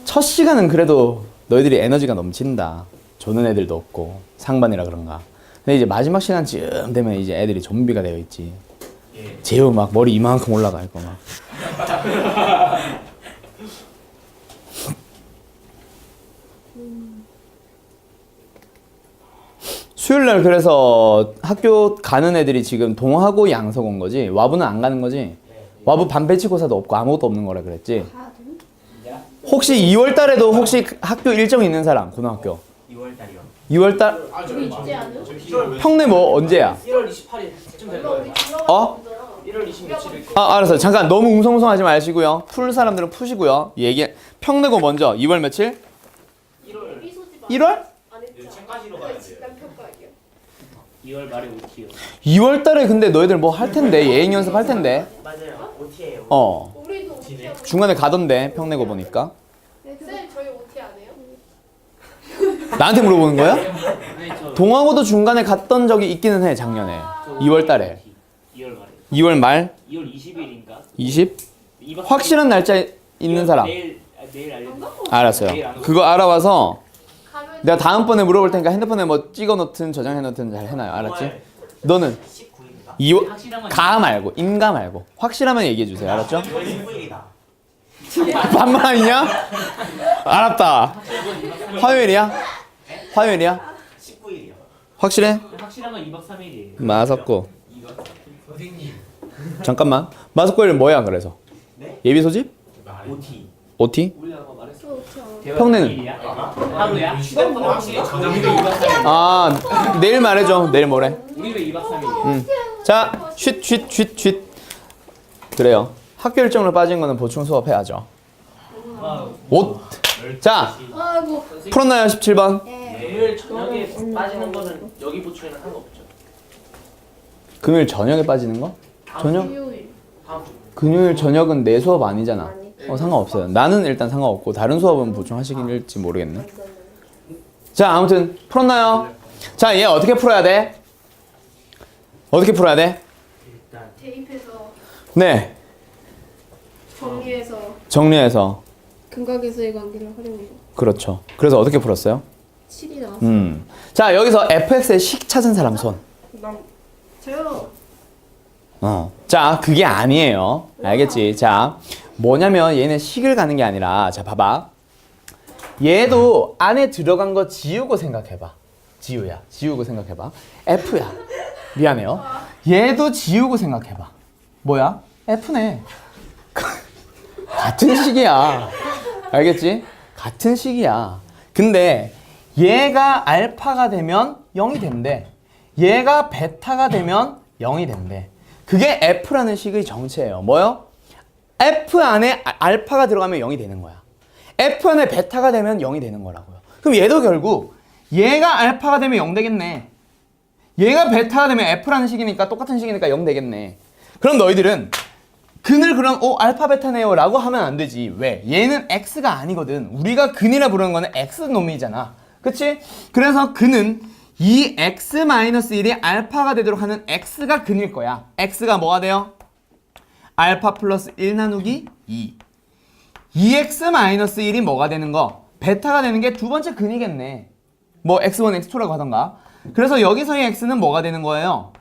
첫 시간은 그래도 너희들이 에너지가 넘친다. 조는 애들도 없고 상반이라 그런가. 근데 이제 마지막 시간쯤 되면 이제 애들이 좀비가 되어 있지. 재호 막 머리 이만큼 올라가 있고 막. 수요일 날 그래서 학교 가는 애들이 지금 동하고 양석 온 거지. 와부는 안 가는 거지. 와부 반배치고사도 없고 아무것도 없는 거라 그랬지. 혹시 2월 달에도 혹시 학교 일정 있는 사람 고등학교? 2월 달이요. 2월 달 우리 있지 않은? 평내 뭐 언제야? 1월 28일쯤 될 거예요. 어? 1월 26일일 거예요. 알았어. 잠깐 너무 웅성웅성하지 마시고요. 풀 사람들은 푸시고요. 평내고 먼저 2월 며칠? 1월 삐소지 마. 1월? 안 했죠. 책까지로 가야 돼요. 집단 평가예요. 2월 말에 OT요. 2월 달에 근데 너희들 뭐 할 텐데. 예행 연습 할 텐데. 맞아요. OT예요. 우리도 OT 하고. 중간에 가던데 평내고 보니까. 쌤 저희 OT 안 해요? 나한테 물어보는 거야? 아니 저 동하고도 중간에 갔던 적이 있기는 해. 작년에. 2월 달에. 2월 말에. 2월 말 2월 20일인가? 20? 확실한 날짜 있는 사람. 내일 알려드릴게요. 알았어요. 그거 알아와서 가면 내가 다음번에 물어볼 테니까 핸드폰에 뭐 찍어 놓든 저장해 놓든 잘 해놔요. 알았지? 너는 19일입니다. 2월 확실한 건 가 말고 인가 말고 확실하면 얘기해 주세요. 알았죠? 19일이다. 반말이냐? 알았다. 화요일이야? 화요일이야? 19일이요. 확실해? 확실한 건 2박 3일이에요. 마석고. 선생님. 잠깐만. 마석고일 뭐야 그래서? 네? 예비 소집? OT. OT? 우리 아까 말했어. 저 OT 안 해요. 평내는? 일이야? 하루야? 휴대폰 확실히 저장돼 우리도 2박 3일. 아 내일 말해줘. 내일 모레. 우리도 2박 3일이에요. 자, 쉿. 그래요. 학교 일정으로 빠진 거는 보충 수업 해야죠. 옷. 자, 아이고. 풀었나요? 17번. 금요일 저녁에 빠지는 거는 여기 보충에는 상관없죠. 금요일 저녁에 빠지는 거? 저녁? 금요일. 다음 주. 금요일 저녁은 내 수업 아니잖아. 상관없어요. 나는 일단 상관없고 다른 수업은 보충하시길지 모르겠네. 자, 아무튼 풀었나요? 자, 얘 어떻게 풀어야 돼? 어떻게 풀어야 돼? 일단 대입해서 네, 정리해서. 근각에서의 관계를 활용해요. 그렇죠. 그래서 어떻게 풀었어요? 7이 나왔어요. 자, 여기서 fx의 식 찾은 사람 손. 저요. 자, 그게 아니에요. 알겠지? 자, 뭐냐면 얘는 식을 가는 게 아니라, 자, 봐봐. 얘도 안에 들어간 거 지우고 생각해봐. 지우고 생각해봐. F야. 미안해요. 얘도 지우고 생각해봐. 뭐야? F네. 같은 식이야. 알겠지? 같은 식이야. 근데 얘가 알파가 되면 0이 된대. 얘가 베타가 되면 0이 된대. 그게 F라는 식의 정체예요. 뭐요? F 안에 알파가 들어가면 0이 되는 거야. F 안에 베타가 되면 0이 되는 거라고요. 그럼 얘도 결국 얘가 알파가 되면 0 되겠네. 얘가 베타가 되면 F라는 식이니까 똑같은 식이니까 0 되겠네. 그럼 너희들은 근을 그럼 알파 베타네요 라고 하면 안 되지. 왜? 얘는 X가 아니거든. 우리가 근이라 부르는 거는 X놈이잖아. 그치? 그래서 근은 이 X-1이 알파가 되도록 하는 X가 근일 거야. X가 뭐가 돼요? 알파 플러스 1 나누기 2. 2x-1이 뭐가 되는 거? 베타가 되는 게 두 번째 근이겠네. 뭐 x1, x2라고 하던가. 그래서 여기서의 x는 뭐가 되는 거예요?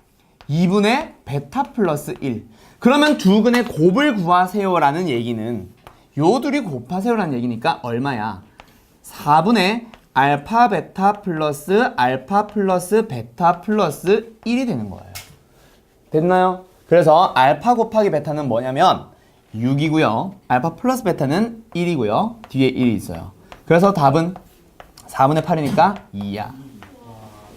2분의 베타 플러스 1. 그러면 두 근의 곱을 구하세요라는 얘기는 요 둘이 곱하세요라는 얘기니까 얼마야? 4분의 알파 베타 플러스 베타 플러스 1이 되는 거예요. 됐나요? 그래서 알파 곱하기 베타는 뭐냐면 6이고요. 알파 플러스 베타는 1이고요. 뒤에 1이 있어요. 그래서 답은 4분의 8이니까 2야.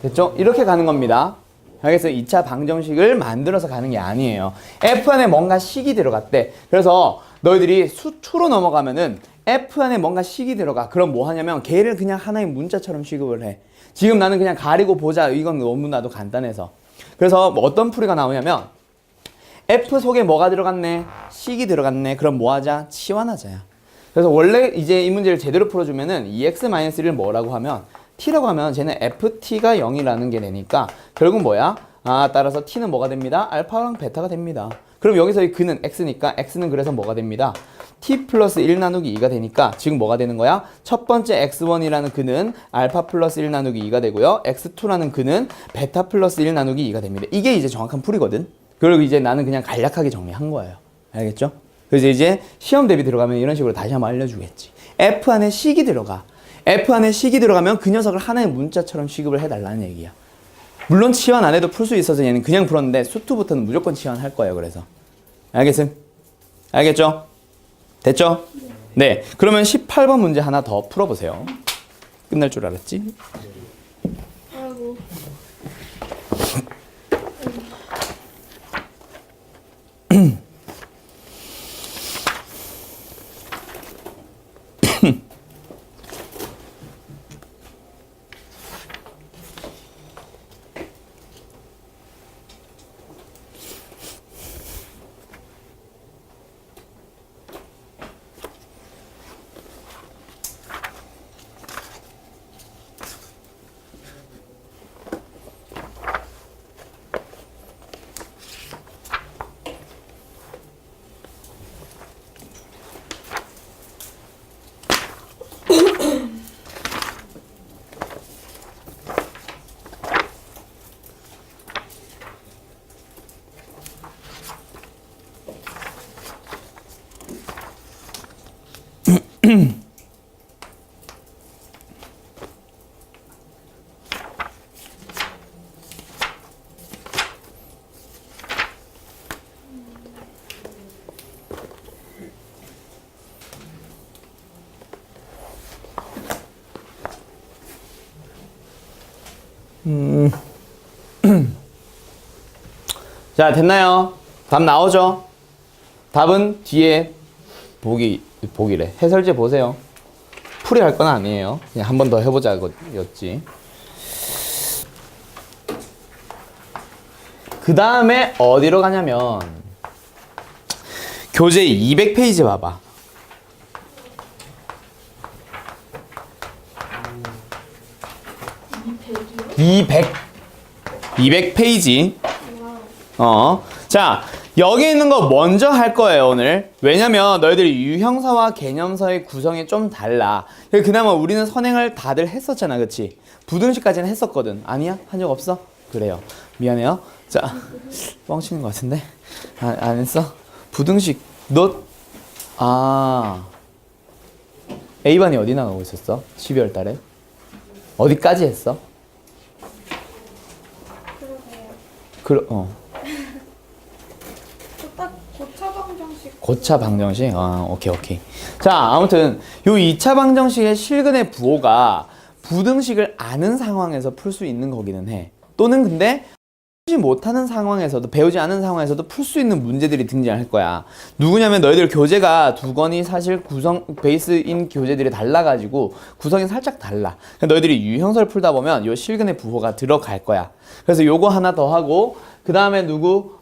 됐죠? 이렇게 가는 겁니다. 알겠어요? 2차 방정식을 만들어서 가는 게 아니에요. F 안에 뭔가 식이 들어갔대. 그래서 너희들이 수2로 넘어가면은 F 안에 뭔가 식이 들어가. 그럼 뭐 하냐면 걔를 그냥 하나의 문자처럼 취급을 해. 지금 나는 그냥 가리고 보자. 이건 너무나도 간단해서. 그래서 뭐 어떤 풀이가 나오냐면 F 속에 뭐가 들어갔네? 식이 들어갔네. 그럼 뭐 하자? 치환하자야. 그래서 원래 이제 이 문제를 제대로 풀어주면은 2x-1을 뭐라고 하면 t라고 하면 쟤는 ft가 0이라는 게 되니까 결국 뭐야? 따라서 t는 뭐가 됩니다? 알파랑 베타가 됩니다. 그럼 여기서의 근은 x니까 x는 그래서 뭐가 됩니다? t 플러스 1 나누기 2가 되니까 지금 뭐가 되는 거야? 첫 번째 x1이라는 근은 알파 플러스 1 나누기 2가 되고요. x2라는 근은 베타 플러스 1 나누기 2가 됩니다. 이게 이제 정확한 풀이거든. 그리고 이제 나는 그냥 간략하게 정리한 거예요. 알겠죠? 그래서 이제 시험 대비 들어가면 이런 식으로 다시 한번 알려주겠지. F 안에 식이 들어가. F 안에 식이 들어가면 그 녀석을 하나의 문자처럼 취급을 해달라는 얘기야. 물론 치환 안 해도 풀 수 있어서 얘는 그냥 풀었는데 수2부터는 무조건 치환할 거예요. 그래서 알겠음? 알겠죠? 됐죠? 네. 그러면 18번 문제 하나 더 풀어보세요. 끝날 줄 알았지? 아이고. 자, 됐나요? 답 나오죠? 답은 뒤에 보기래. 해설제 보세요. 풀이할 건 아니에요. 그냥 한 번 더 해보자 였지. 그 다음에 어디로 가냐면 교재 200페이지 봐봐. 200페이지. 자, 여기 있는 거 먼저 할 거예요, 오늘. 왜냐면 너희들이 유형서와 개념서의 구성이 좀 달라. 그나마 우리는 선행을 다들 했었잖아, 그치? 부등식까지는 했었거든. 아니야? 한 적 없어? 그래요. 미안해요. 자, 뻥치는 것 같은데? 안 했어? 부등식, A반이 어디 나가고 있었어? 12월 달에? 어디까지 했어? 딱 고차 방정식. 고차 방정식? 오케이. 자, 아무튼 요 2차 방정식의 실근의 부호가 부등식을 아는 상황에서 풀 수 있는 거기는 해. 또는 근데 배우지 못하는 상황에서도, 배우지 않은 상황에서도 풀 수 있는 문제들이 등장할 거야. 누구냐면 너희들 교재가 두 권이 사실 베이스인 교재들이 달라가지고 구성이 살짝 달라. 너희들이 유형서를 풀다 보면 요 실근의 부호가 들어갈 거야. 그래서 요거 하나 더 하고, 그 다음에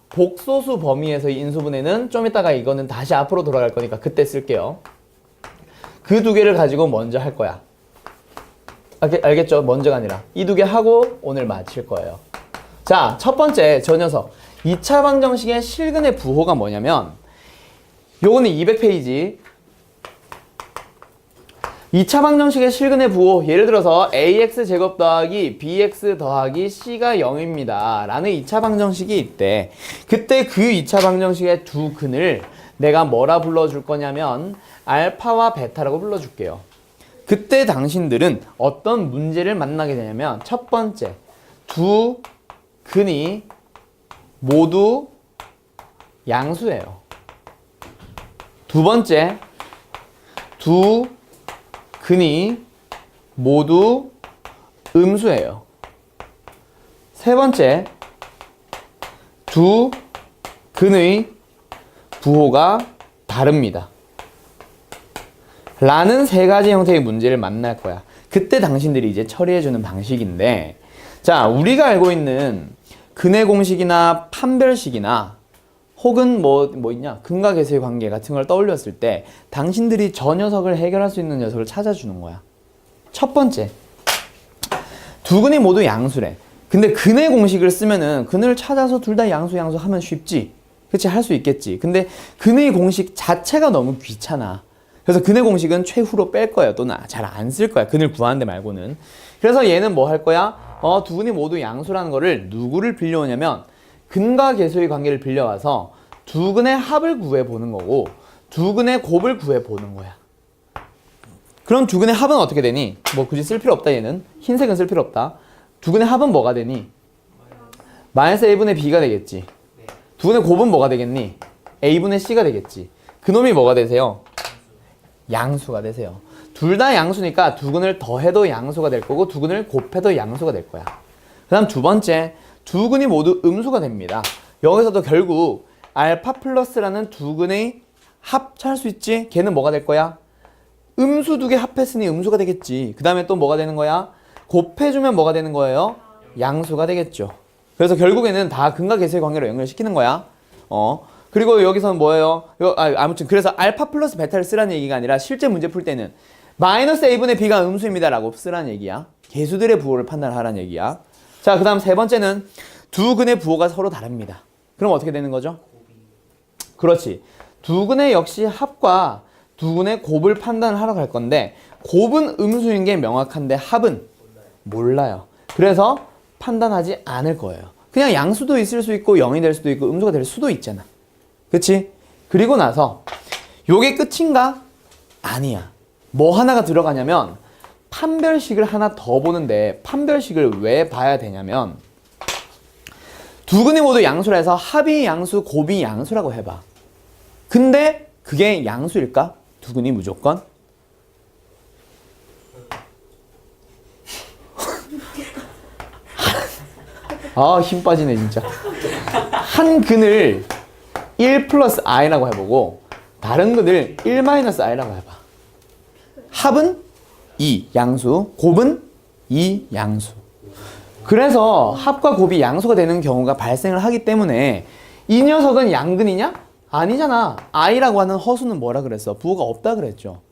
복소수 범위에서의 인수분해는 좀 이따가 이거는 다시 앞으로 돌아갈 거니까 그때 쓸게요. 그 두 개를 가지고 먼저 할 거야. 알겠죠? 먼저가 아니라 이 두 개 하고 오늘 마칠 거예요. 자, 첫 번째 저 녀석 2차 방정식의 실근의 부호가 뭐냐면 요거는 200페이지 2차 방정식의 실근의 부호, 예를 들어서 ax제곱 더하기 bx 더하기 c가 0입니다 라는 2차 방정식이 있대. 그때 그 2차 방정식의 두 근을 내가 뭐라 불러줄 거냐면 알파와 베타라고 불러줄게요. 그때 당신들은 어떤 문제를 만나게 되냐면, 첫 번째, 두 근이 모두 양수예요. 두 번째, 두 근이 모두 음수예요. 세 번째, 두 근의 부호가 다릅니다 라는 세 가지 형태의 문제를 만날 거야. 그때 당신들이 이제 처리해주는 방식인데, 자, 우리가 알고 있는 근의 공식이나 판별식이나 혹은 뭐 있냐, 근과 계수의 관계 같은 걸 떠올렸을 때 당신들이 저 녀석을 해결할 수 있는 녀석을 찾아주는 거야. 첫 번째, 두 근이 모두 양수래. 근데 근의 공식을 쓰면은 근을 찾아서 둘 다 양수 하면 쉽지. 그치? 할 수 있겠지. 근데 근의 공식 자체가 너무 귀찮아. 그래서 근의 공식은 최후로 뺄 거예요. 또는 잘 안 쓸 거야. 근을 구하는 데 말고는. 그래서 얘는 뭐 할 거야? 두 근이 모두 양수라는 거를 누구를 빌려오냐면 근과 계수의 관계를 빌려와서 두 근의 합을 구해보는 거고 두 근의 곱을 구해보는 거야. 그럼 두 근의 합은 어떻게 되니? 뭐 굳이 쓸 필요 없다 얘는. 흰색은 쓸 필요 없다. 두 근의 합은 뭐가 되니? 마이너스 a분의 b가 되겠지. 두 근의 곱은 뭐가 되겠니? a분의 c가 되겠지. 그놈이 뭐가 되세요? 양수가 되세요. 둘 다 양수니까 두 근을 더해도 양수가 될 거고 두 근을 곱해도 양수가 될 거야. 그 다음 두 번째, 두 근이 모두 음수가 됩니다. 여기서도 결국 알파 플러스라는 두 근의 합할 수 있지? 걔는 뭐가 될 거야? 음수 두 개 합했으니 음수가 되겠지. 그 다음에 또 뭐가 되는 거야? 곱해주면 뭐가 되는 거예요? 양수가 되겠죠. 그래서 결국에는 다 근과 계수의 관계로 연결시키는 거야. 그리고 여기서는 뭐예요? 아무튼 그래서 알파 플러스 베타를 쓰라는 얘기가 아니라 실제 문제 풀 때는 마이너스 a분의 b가 음수입니다 라고 쓰라는 얘기야. 계수들의 부호를 판단하라는 얘기야. 자, 그 다음 세 번째는 두 근의 부호가 서로 다릅니다. 그럼 어떻게 되는 거죠? 그렇지. 두 근의 역시 합과 두 근의 곱을 판단을 하러 갈 건데 곱은 음수인 게 명확한데 합은 몰라요. 그래서 판단하지 않을 거예요. 그냥 양수도 있을 수 있고 0이 될 수도 있고 음수가 될 수도 있잖아. 그치? 그리고 나서 요게 끝인가? 아니야. 뭐 하나가 들어가냐면 판별식을 하나 더 보는데 판별식을 왜 봐야 되냐면 두 근이 모두 양수라 해서 합이 양수, 곱이 양수라고 해봐. 근데 그게 양수일까? 두 근이 무조건? 아, 힘 빠지네 진짜. 한 근을 1 플러스 i라고 해보고 다른 근을 1 마이너스 i라고 해봐. 합은 2 양수, 곱은 2 양수. 그래서 합과 곱이 양수가 되는 경우가 발생을 하기 때문에 이 녀석은 양근이냐? 아니잖아. i라고 하는 허수는 뭐라 그랬어? 부호가 없다 그랬죠.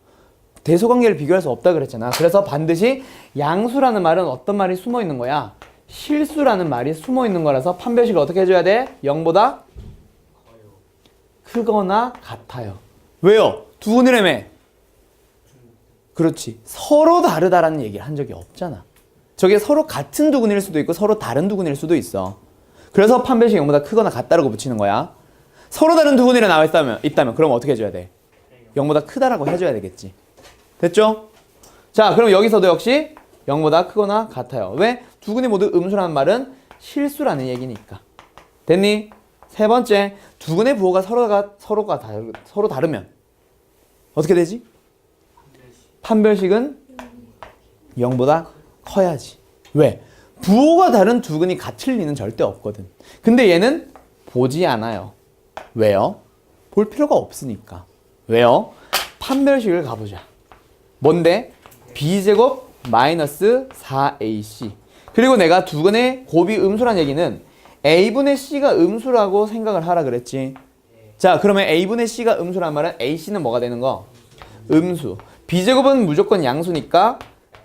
대소관계를 비교할 수 없다 그랬잖아. 그래서 반드시 양수라는 말은 어떤 말이 숨어 있는 거야? 실수라는 말이 숨어 있는 거라서 판별식을 어떻게 해줘야 돼? 0보다 크거나 같아요. 왜요? 두 근이라며. 그렇지. 서로 다르다라는 얘기를 한 적이 없잖아. 저게 서로 같은 두 근일 수도 있고 서로 다른 두 근일 수도 있어. 그래서 판별식 0보다 크거나 같다라고 붙이는 거야. 서로 다른 두 근이라 나와 있다면 그럼 어떻게 해줘야 돼? 0보다 크다라고 해줘야 되겠지. 됐죠? 자, 그럼 여기서도 역시 0보다 크거나 같아요. 왜? 두 근이 모두 음수라는 말은 실수라는 얘기니까. 됐니? 세 번째, 두 근의 부호가 서로 다르면 어떻게 되지? 판별식은 0보다 커야지. 왜? 부호가 다른 두 근이 같을 리는 절대 없거든. 근데 얘는 보지 않아요. 왜요? 볼 필요가 없으니까. 왜요? 판별식을 가보자. 뭔데? b제곱 마이너스 4ac. 그리고 내가 두 근의 곱이 음수란 얘기는 a분의 c가 음수라고 생각을 하라 그랬지. 자, 그러면 a분의 c가 음수란 말은 ac는 뭐가 되는 거? 음수. b제곱은 무조건 양수니까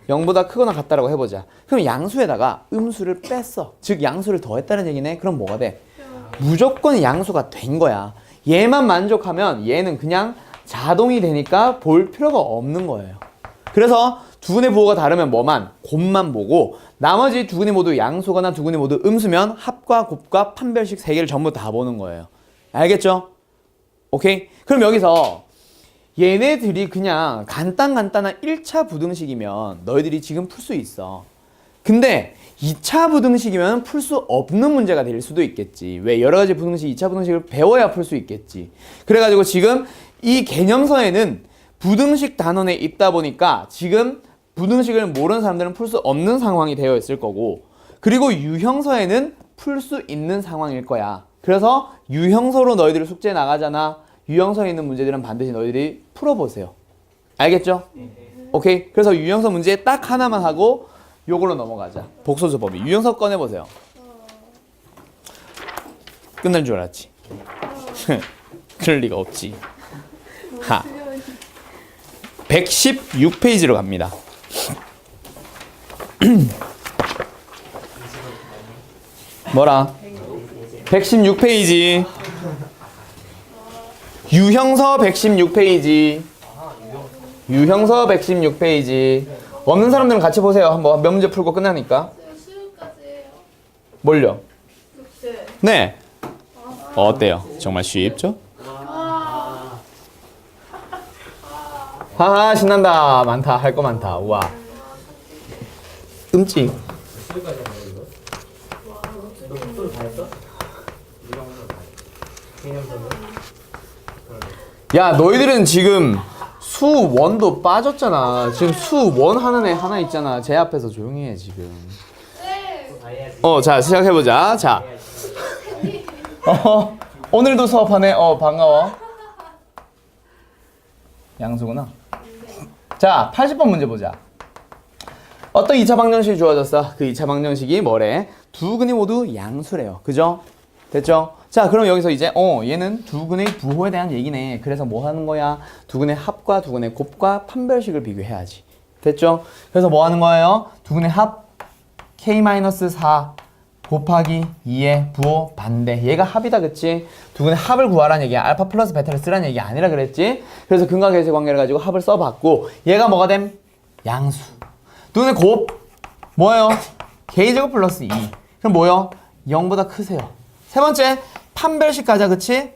0보다 크거나 같다라고 해보자. 그럼 양수에다가 음수를 뺐어. 즉 양수를 더했다는 얘기네. 그럼 뭐가 돼? 무조건 양수가 된 거야. 얘만 만족하면 얘는 그냥 자동이 되니까 볼 필요가 없는 거예요. 그래서 두근의 부호가 다르면 뭐만? 곱만 보고 나머지 두근이 모두 양수거나 두근이 모두 음수면 합과 곱과 판별식 세 개를 전부 다 보는 거예요. 알겠죠? 오케이? 그럼 여기서 얘네들이 그냥 간단한 1차 부등식이면 너희들이 지금 풀 수 있어. 근데 2차 부등식이면 풀 수 없는 문제가 될 수도 있겠지. 왜? 여러 가지 부등식, 2차 부등식을 배워야 풀 수 있겠지. 그래가지고 지금 이 개념서에는 부등식 단원에 있다 보니까 지금 부등식을 모르는 사람들은 풀 수 없는 상황이 되어 있을 거고, 그리고 유형서에는 풀 수 있는 상황일 거야. 그래서 유형서로 너희들 숙제 나가잖아. 유형서에 있는 문제들은 반드시 너희들이 풀어보세요. 알겠죠? 오케이? 그래서 유형서 문제 딱 하나만 하고 요걸로 넘어가자. 복소수법이. 유형서 꺼내보세요. 끝날 줄 알았지? 그럴 리가 없지. 하. 116페이지로 갑니다. 뭐라? 116페이지. 유형서 116페이지. 유형서 116페이지. 없는 사람들은 같이 보세요. 한번 몇 문제 풀고 끝나니까. 수요까지 해요. 뭘요? 숙제. 네. 어때요? 정말 쉽죠? 하하, 신난다. 많다. 할 거 많다. 우와. 끔찍. 수요까지 하는 거 이거? 너 수요 다 했어? 개념서는? 야, 너희들은 지금 수원도 빠졌잖아. 지금 수원 하는 애 하나 있잖아. 제 앞에서 조용히 해, 지금. 네. 다 해야지. 자, 시작해보자. 자. 오늘도 수업하네. 반가워. 양수구나. 자, 80번 문제 보자. 어떤 2차 방정식이 주어졌어? 그 2차 방정식이 뭐래? 두 근이 모두 양수래요. 그죠? 됐죠? 자, 그럼 여기서 이제 얘는 두 근의 부호에 대한 얘기네. 그래서 뭐 하는 거야? 두 근의 합과 두 근의 곱과 판별식을 비교해야지. 됐죠? 그래서 뭐 하는 거예요? 두 근의 합 k-4 곱하기 2의 부호 반대. 얘가 합이다, 그치? 두 근의 합을 구하라는 얘기야. 알파 플러스 베타를 쓰라는 얘기 아니라 그랬지? 그래서 근과 계수의 관계를 가지고 합을 써봤고, 얘가 뭐가 됨? 양수. 두 근의 곱 뭐예요? k제곱 플러스 2. 그럼 뭐요? 0보다 크세요. 세 번째, 판별식 가자, 그치?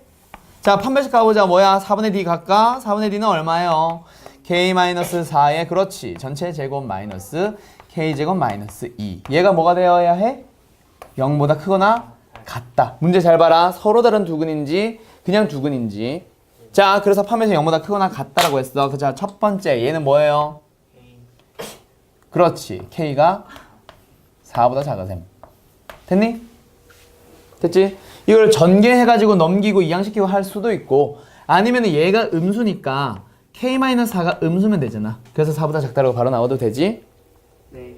자, 판별식 가보자. 뭐야? 4분의 d 갈까? 4분의 d는 얼마예요? k-4에, 그렇지. 전체 제곱 마이너스 k제곱 마이너스 2. 얘가 뭐가 되어야 해? 0보다 크거나 같다. 문제 잘 봐라. 서로 다른 두 근인지 그냥 두 근인지. 자, 그래서 판별식 0보다 크거나 같다라고 했어. 자, 첫 번째, 얘는 뭐예요? 그렇지. k가 4보다 작으셈. 됐니? 됐지? 이걸 전개해가지고 넘기고 이항시키고 할 수도 있고, 아니면 얘가 음수니까 k-4가 음수면 되잖아. 그래서 4보다 작다라고 바로 나와도 되지?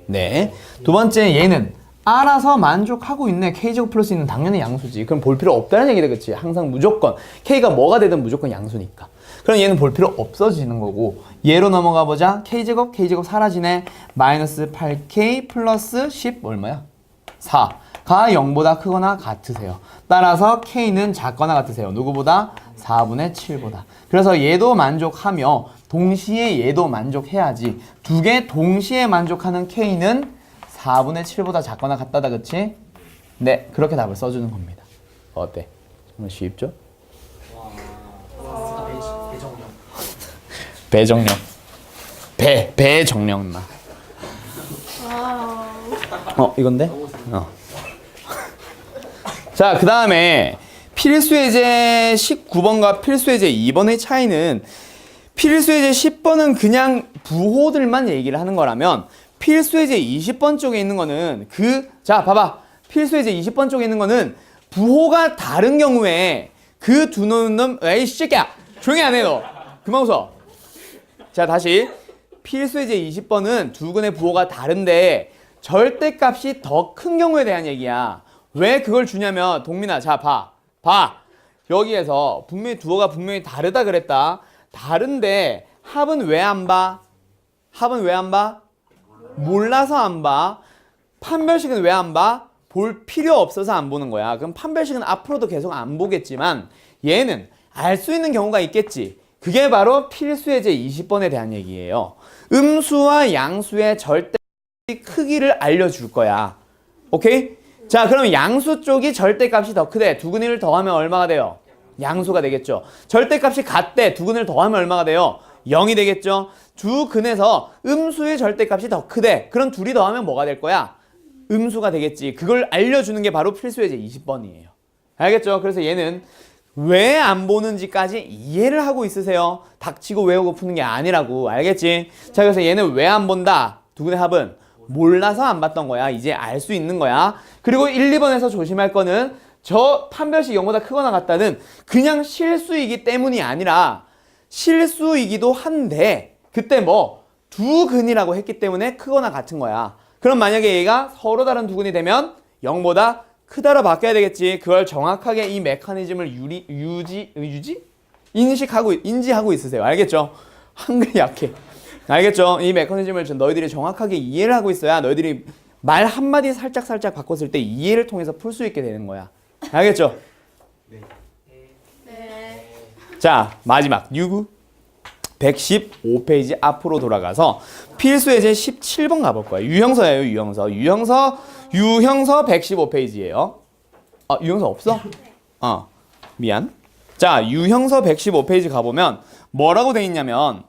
네. 두 번째, 얘는 알아서 만족하고 있네. k제곱 플러스 2는 당연히 양수지. 그럼 볼 필요 없다는 얘기다, 그치? 항상 무조건 k가 뭐가 되든 무조건 양수니까. 그럼 얘는 볼 필요 없어지는 거고, 얘로 넘어가 보자. k제곱 사라지네. 마이너스 8k 플러스 10 얼마야? 4가 0보다 크거나 같으세요. 따라서 k는 작거나 같으세요. 누구보다? 4분의 7보다. 그래서 얘도 만족하며 동시에 얘도 만족해야지. 두 개 동시에 만족하는 k는 4분의 7보다 작거나 같다다, 그치? 네, 그렇게 답을 써주는 겁니다. 어때? 정말 쉽죠? 배정령. 배정령 인마. 이건데? 자, 그 다음에 필수예제 19번과 필수예제 2번의 차이는, 필수예제 10번은 그냥 부호들만 얘기를 하는 거라면 필수예제 20번 쪽에 있는 거는 자, 봐봐. 필수예제 20번 쪽에 있는 거는 부호가 다른 경우에 그 두 놈, 에이, 새끼야! 조용히 안 해, 너. 그만 웃어. 자, 다시. 필수예제 20번은 두 근의 부호가 다른데 절대값이 더 큰 경우에 대한 얘기야. 왜 그걸 주냐면, 동민아, 자, 봐. 여기에서 분명히 부호가 분명히 다르다 그랬다. 다른데 합은 왜 안 봐? 몰라서 안 봐. 판별식은 왜 안 봐? 볼 필요 없어서 안 보는 거야. 그럼 판별식은 앞으로도 계속 안 보겠지만 얘는 알 수 있는 경우가 있겠지. 그게 바로 필수 예제 20번에 대한 얘기예요. 음수와 양수의 절대 크기를 알려줄 거야. 오케이? 자, 그럼 양수 쪽이 절대값이 더 크대. 두근을 더하면 얼마가 돼요? 양수가 되겠죠. 절대값이 같대. 두근을 더하면 얼마가 돼요? 0이 되겠죠. 두 근에서 음수의 절대값이 더 크대. 그럼 둘이 더하면 뭐가 될 거야? 음수가 되겠지. 그걸 알려주는 게 바로 필수 예제 20번이에요. 알겠죠? 그래서 얘는 왜 안 보는지까지 이해를 하고 있으세요. 닥치고 외우고 푸는 게 아니라고. 알겠지? 자, 그래서 얘는 왜 안 본다? 두근의 합은 몰라서 안 봤던 거야. 이제 알 수 있는 거야. 그리고 1, 2번에서 조심할 거는 저 판별식 0보다 크거나 같다는 그냥 실수이기 때문이 아니라 실수이기도 한데 그때 뭐 두 근이라고 했기 때문에 크거나 같은 거야. 그럼 만약에 얘가 서로 다른 두 근이 되면 0보다 크다로 바뀌어야 되겠지. 그걸 정확하게 이 메커니즘을 인지하고 있으세요. 알겠죠? 한글이 약해. 알겠죠? 이 메커니즘을 너희들이 정확하게 이해를 하고 있어야 너희들이 말 한마디 살짝 바꿨을 때 이해를 통해서 풀 수 있게 되는 거야. 알겠죠? 네. 자, 마지막 115페이지 앞으로 돌아가서 필수 예제 17번 가볼 거예요. 유형서예요, 유형서. 유형서 115페이지예요. 유형서 없어? 미안. 자, 유형서 115페이지 가보면 뭐라고 돼 있냐면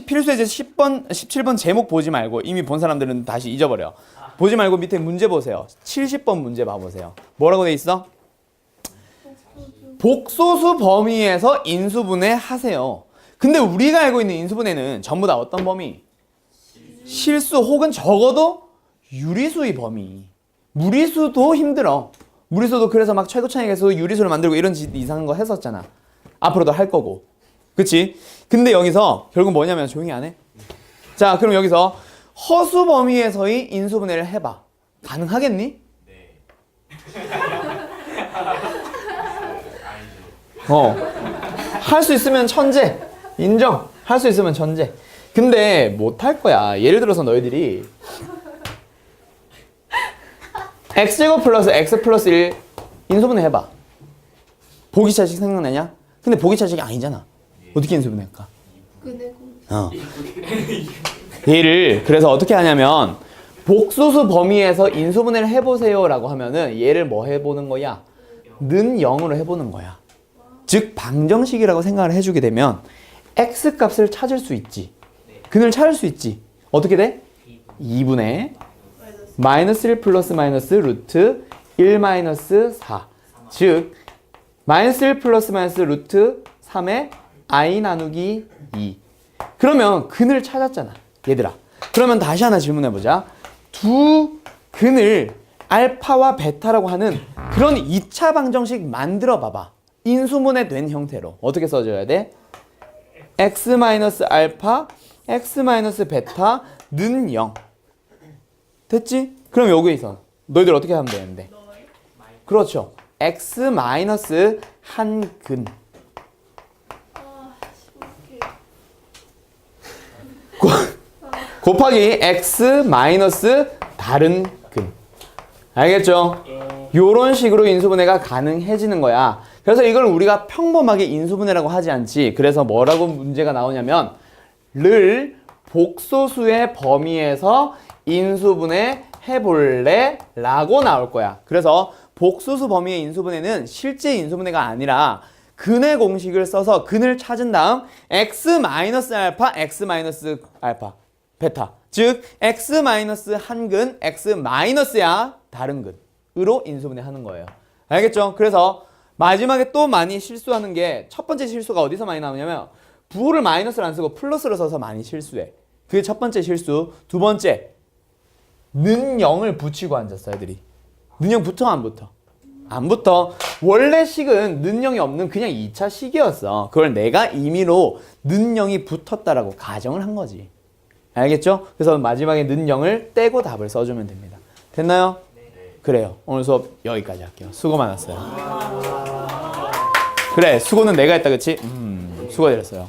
필수 예제 17번 제목 보지 말고 이미 본 사람들은 다시 잊어버려. 보지 말고 밑에 문제 보세요. 70번 문제 봐보세요. 뭐라고 돼 있어? 복소수 범위에서 인수분해 하세요. 근데 우리가 알고 있는 인수분해는 전부 다 어떤 범위? 실수 혹은 적어도 유리수의 범위. 무리수도 힘들어. 무리수도 그래서 막 최고차익에서 유리수를 만들고 이런 이상한 거 했었잖아. 앞으로도 할 거고. 그치? 근데 여기서 결국 뭐냐면 조용히 안 해? 자, 그럼 여기서 허수 범위에서의 인수분해를 해봐. 가능하겠니? 네. 할 수 있으면 천재. 인정. 할 수 있으면 천재. 근데 못 할 거야. 예를 들어서 너희들이 x제곱 플러스 x 플러스 1 인수분해 해봐. 보기차식 생각나냐? 근데 보기차식이 아니잖아. 어떻게 인수분해할까? 그네 얘를 그래서 어떻게 하냐면 복소수 범위에서 인수분해를 해보세요 라고 하면은 얘를 뭐 해보는 거야? 는 0으로 해보는 거야. 즉 방정식이라고 생각을 해주게 되면 x값을 찾을 수 있지. 근을 찾을 수 있지. 어떻게 돼? 2분의 마이너스 1 플러스 마이너스 루트 1 마이너스 4. 즉 마이너스 1 플러스 마이너스 루트 3의 i 나누기 2. 그러면 근을 찾았잖아. 얘들아. 그러면 다시 하나 질문해보자. 두 근을 알파와 베타라고 하는 그런 2차 방정식 만들어 봐봐. 인수분해 된 형태로. 어떻게 써줘야 돼? x 마이너스 알파, x 마이너스 베타, 는 0. 됐지? 그럼 여기서 너희들 어떻게 하면 되는데? 그렇죠. x 마이너스 한 근. 곱하기 x 마이너스 다른 근. 알겠죠? 요런 식으로 인수분해가 가능해지는 거야. 그래서 이걸 우리가 평범하게 인수분해라고 하지 않지. 그래서 뭐라고 문제가 나오냐면 를 복소수의 범위에서 인수분해 해볼래? 라고 나올 거야. 그래서 복소수 범위의 인수분해는 실제 인수분해가 아니라 근의 공식을 써서 근을 찾은 다음 x 마이너스 알파, x 마이너스 알파, 베타. 즉 x 마이너스 한 근, x 마이너스야 다른 근으로 인수분해 하는 거예요. 알겠죠? 그래서 마지막에 또 많이 실수하는 게 첫 번째 실수가 어디서 많이 나오냐면 부호를 마이너스를 안 쓰고 플러스를 써서 많이 실수해. 그게 첫 번째 실수. 두 번째, 는 0을 붙이고 앉았어 애들이. 는 0 붙어 안 붙어? 안 붙어. 원래 식은 는 0이 없는 그냥 2차 식이었어. 그걸 내가 임의로 는 0이 붙었다라고 가정을 한 거지. 알겠죠? 그래서 마지막에 는 0을 떼고 답을 써주면 됩니다. 됐나요? 그래요. 오늘 수업 여기까지 할게요. 수고 많았어요. 그래, 수고는 내가 했다, 그치? 수고드렸어요.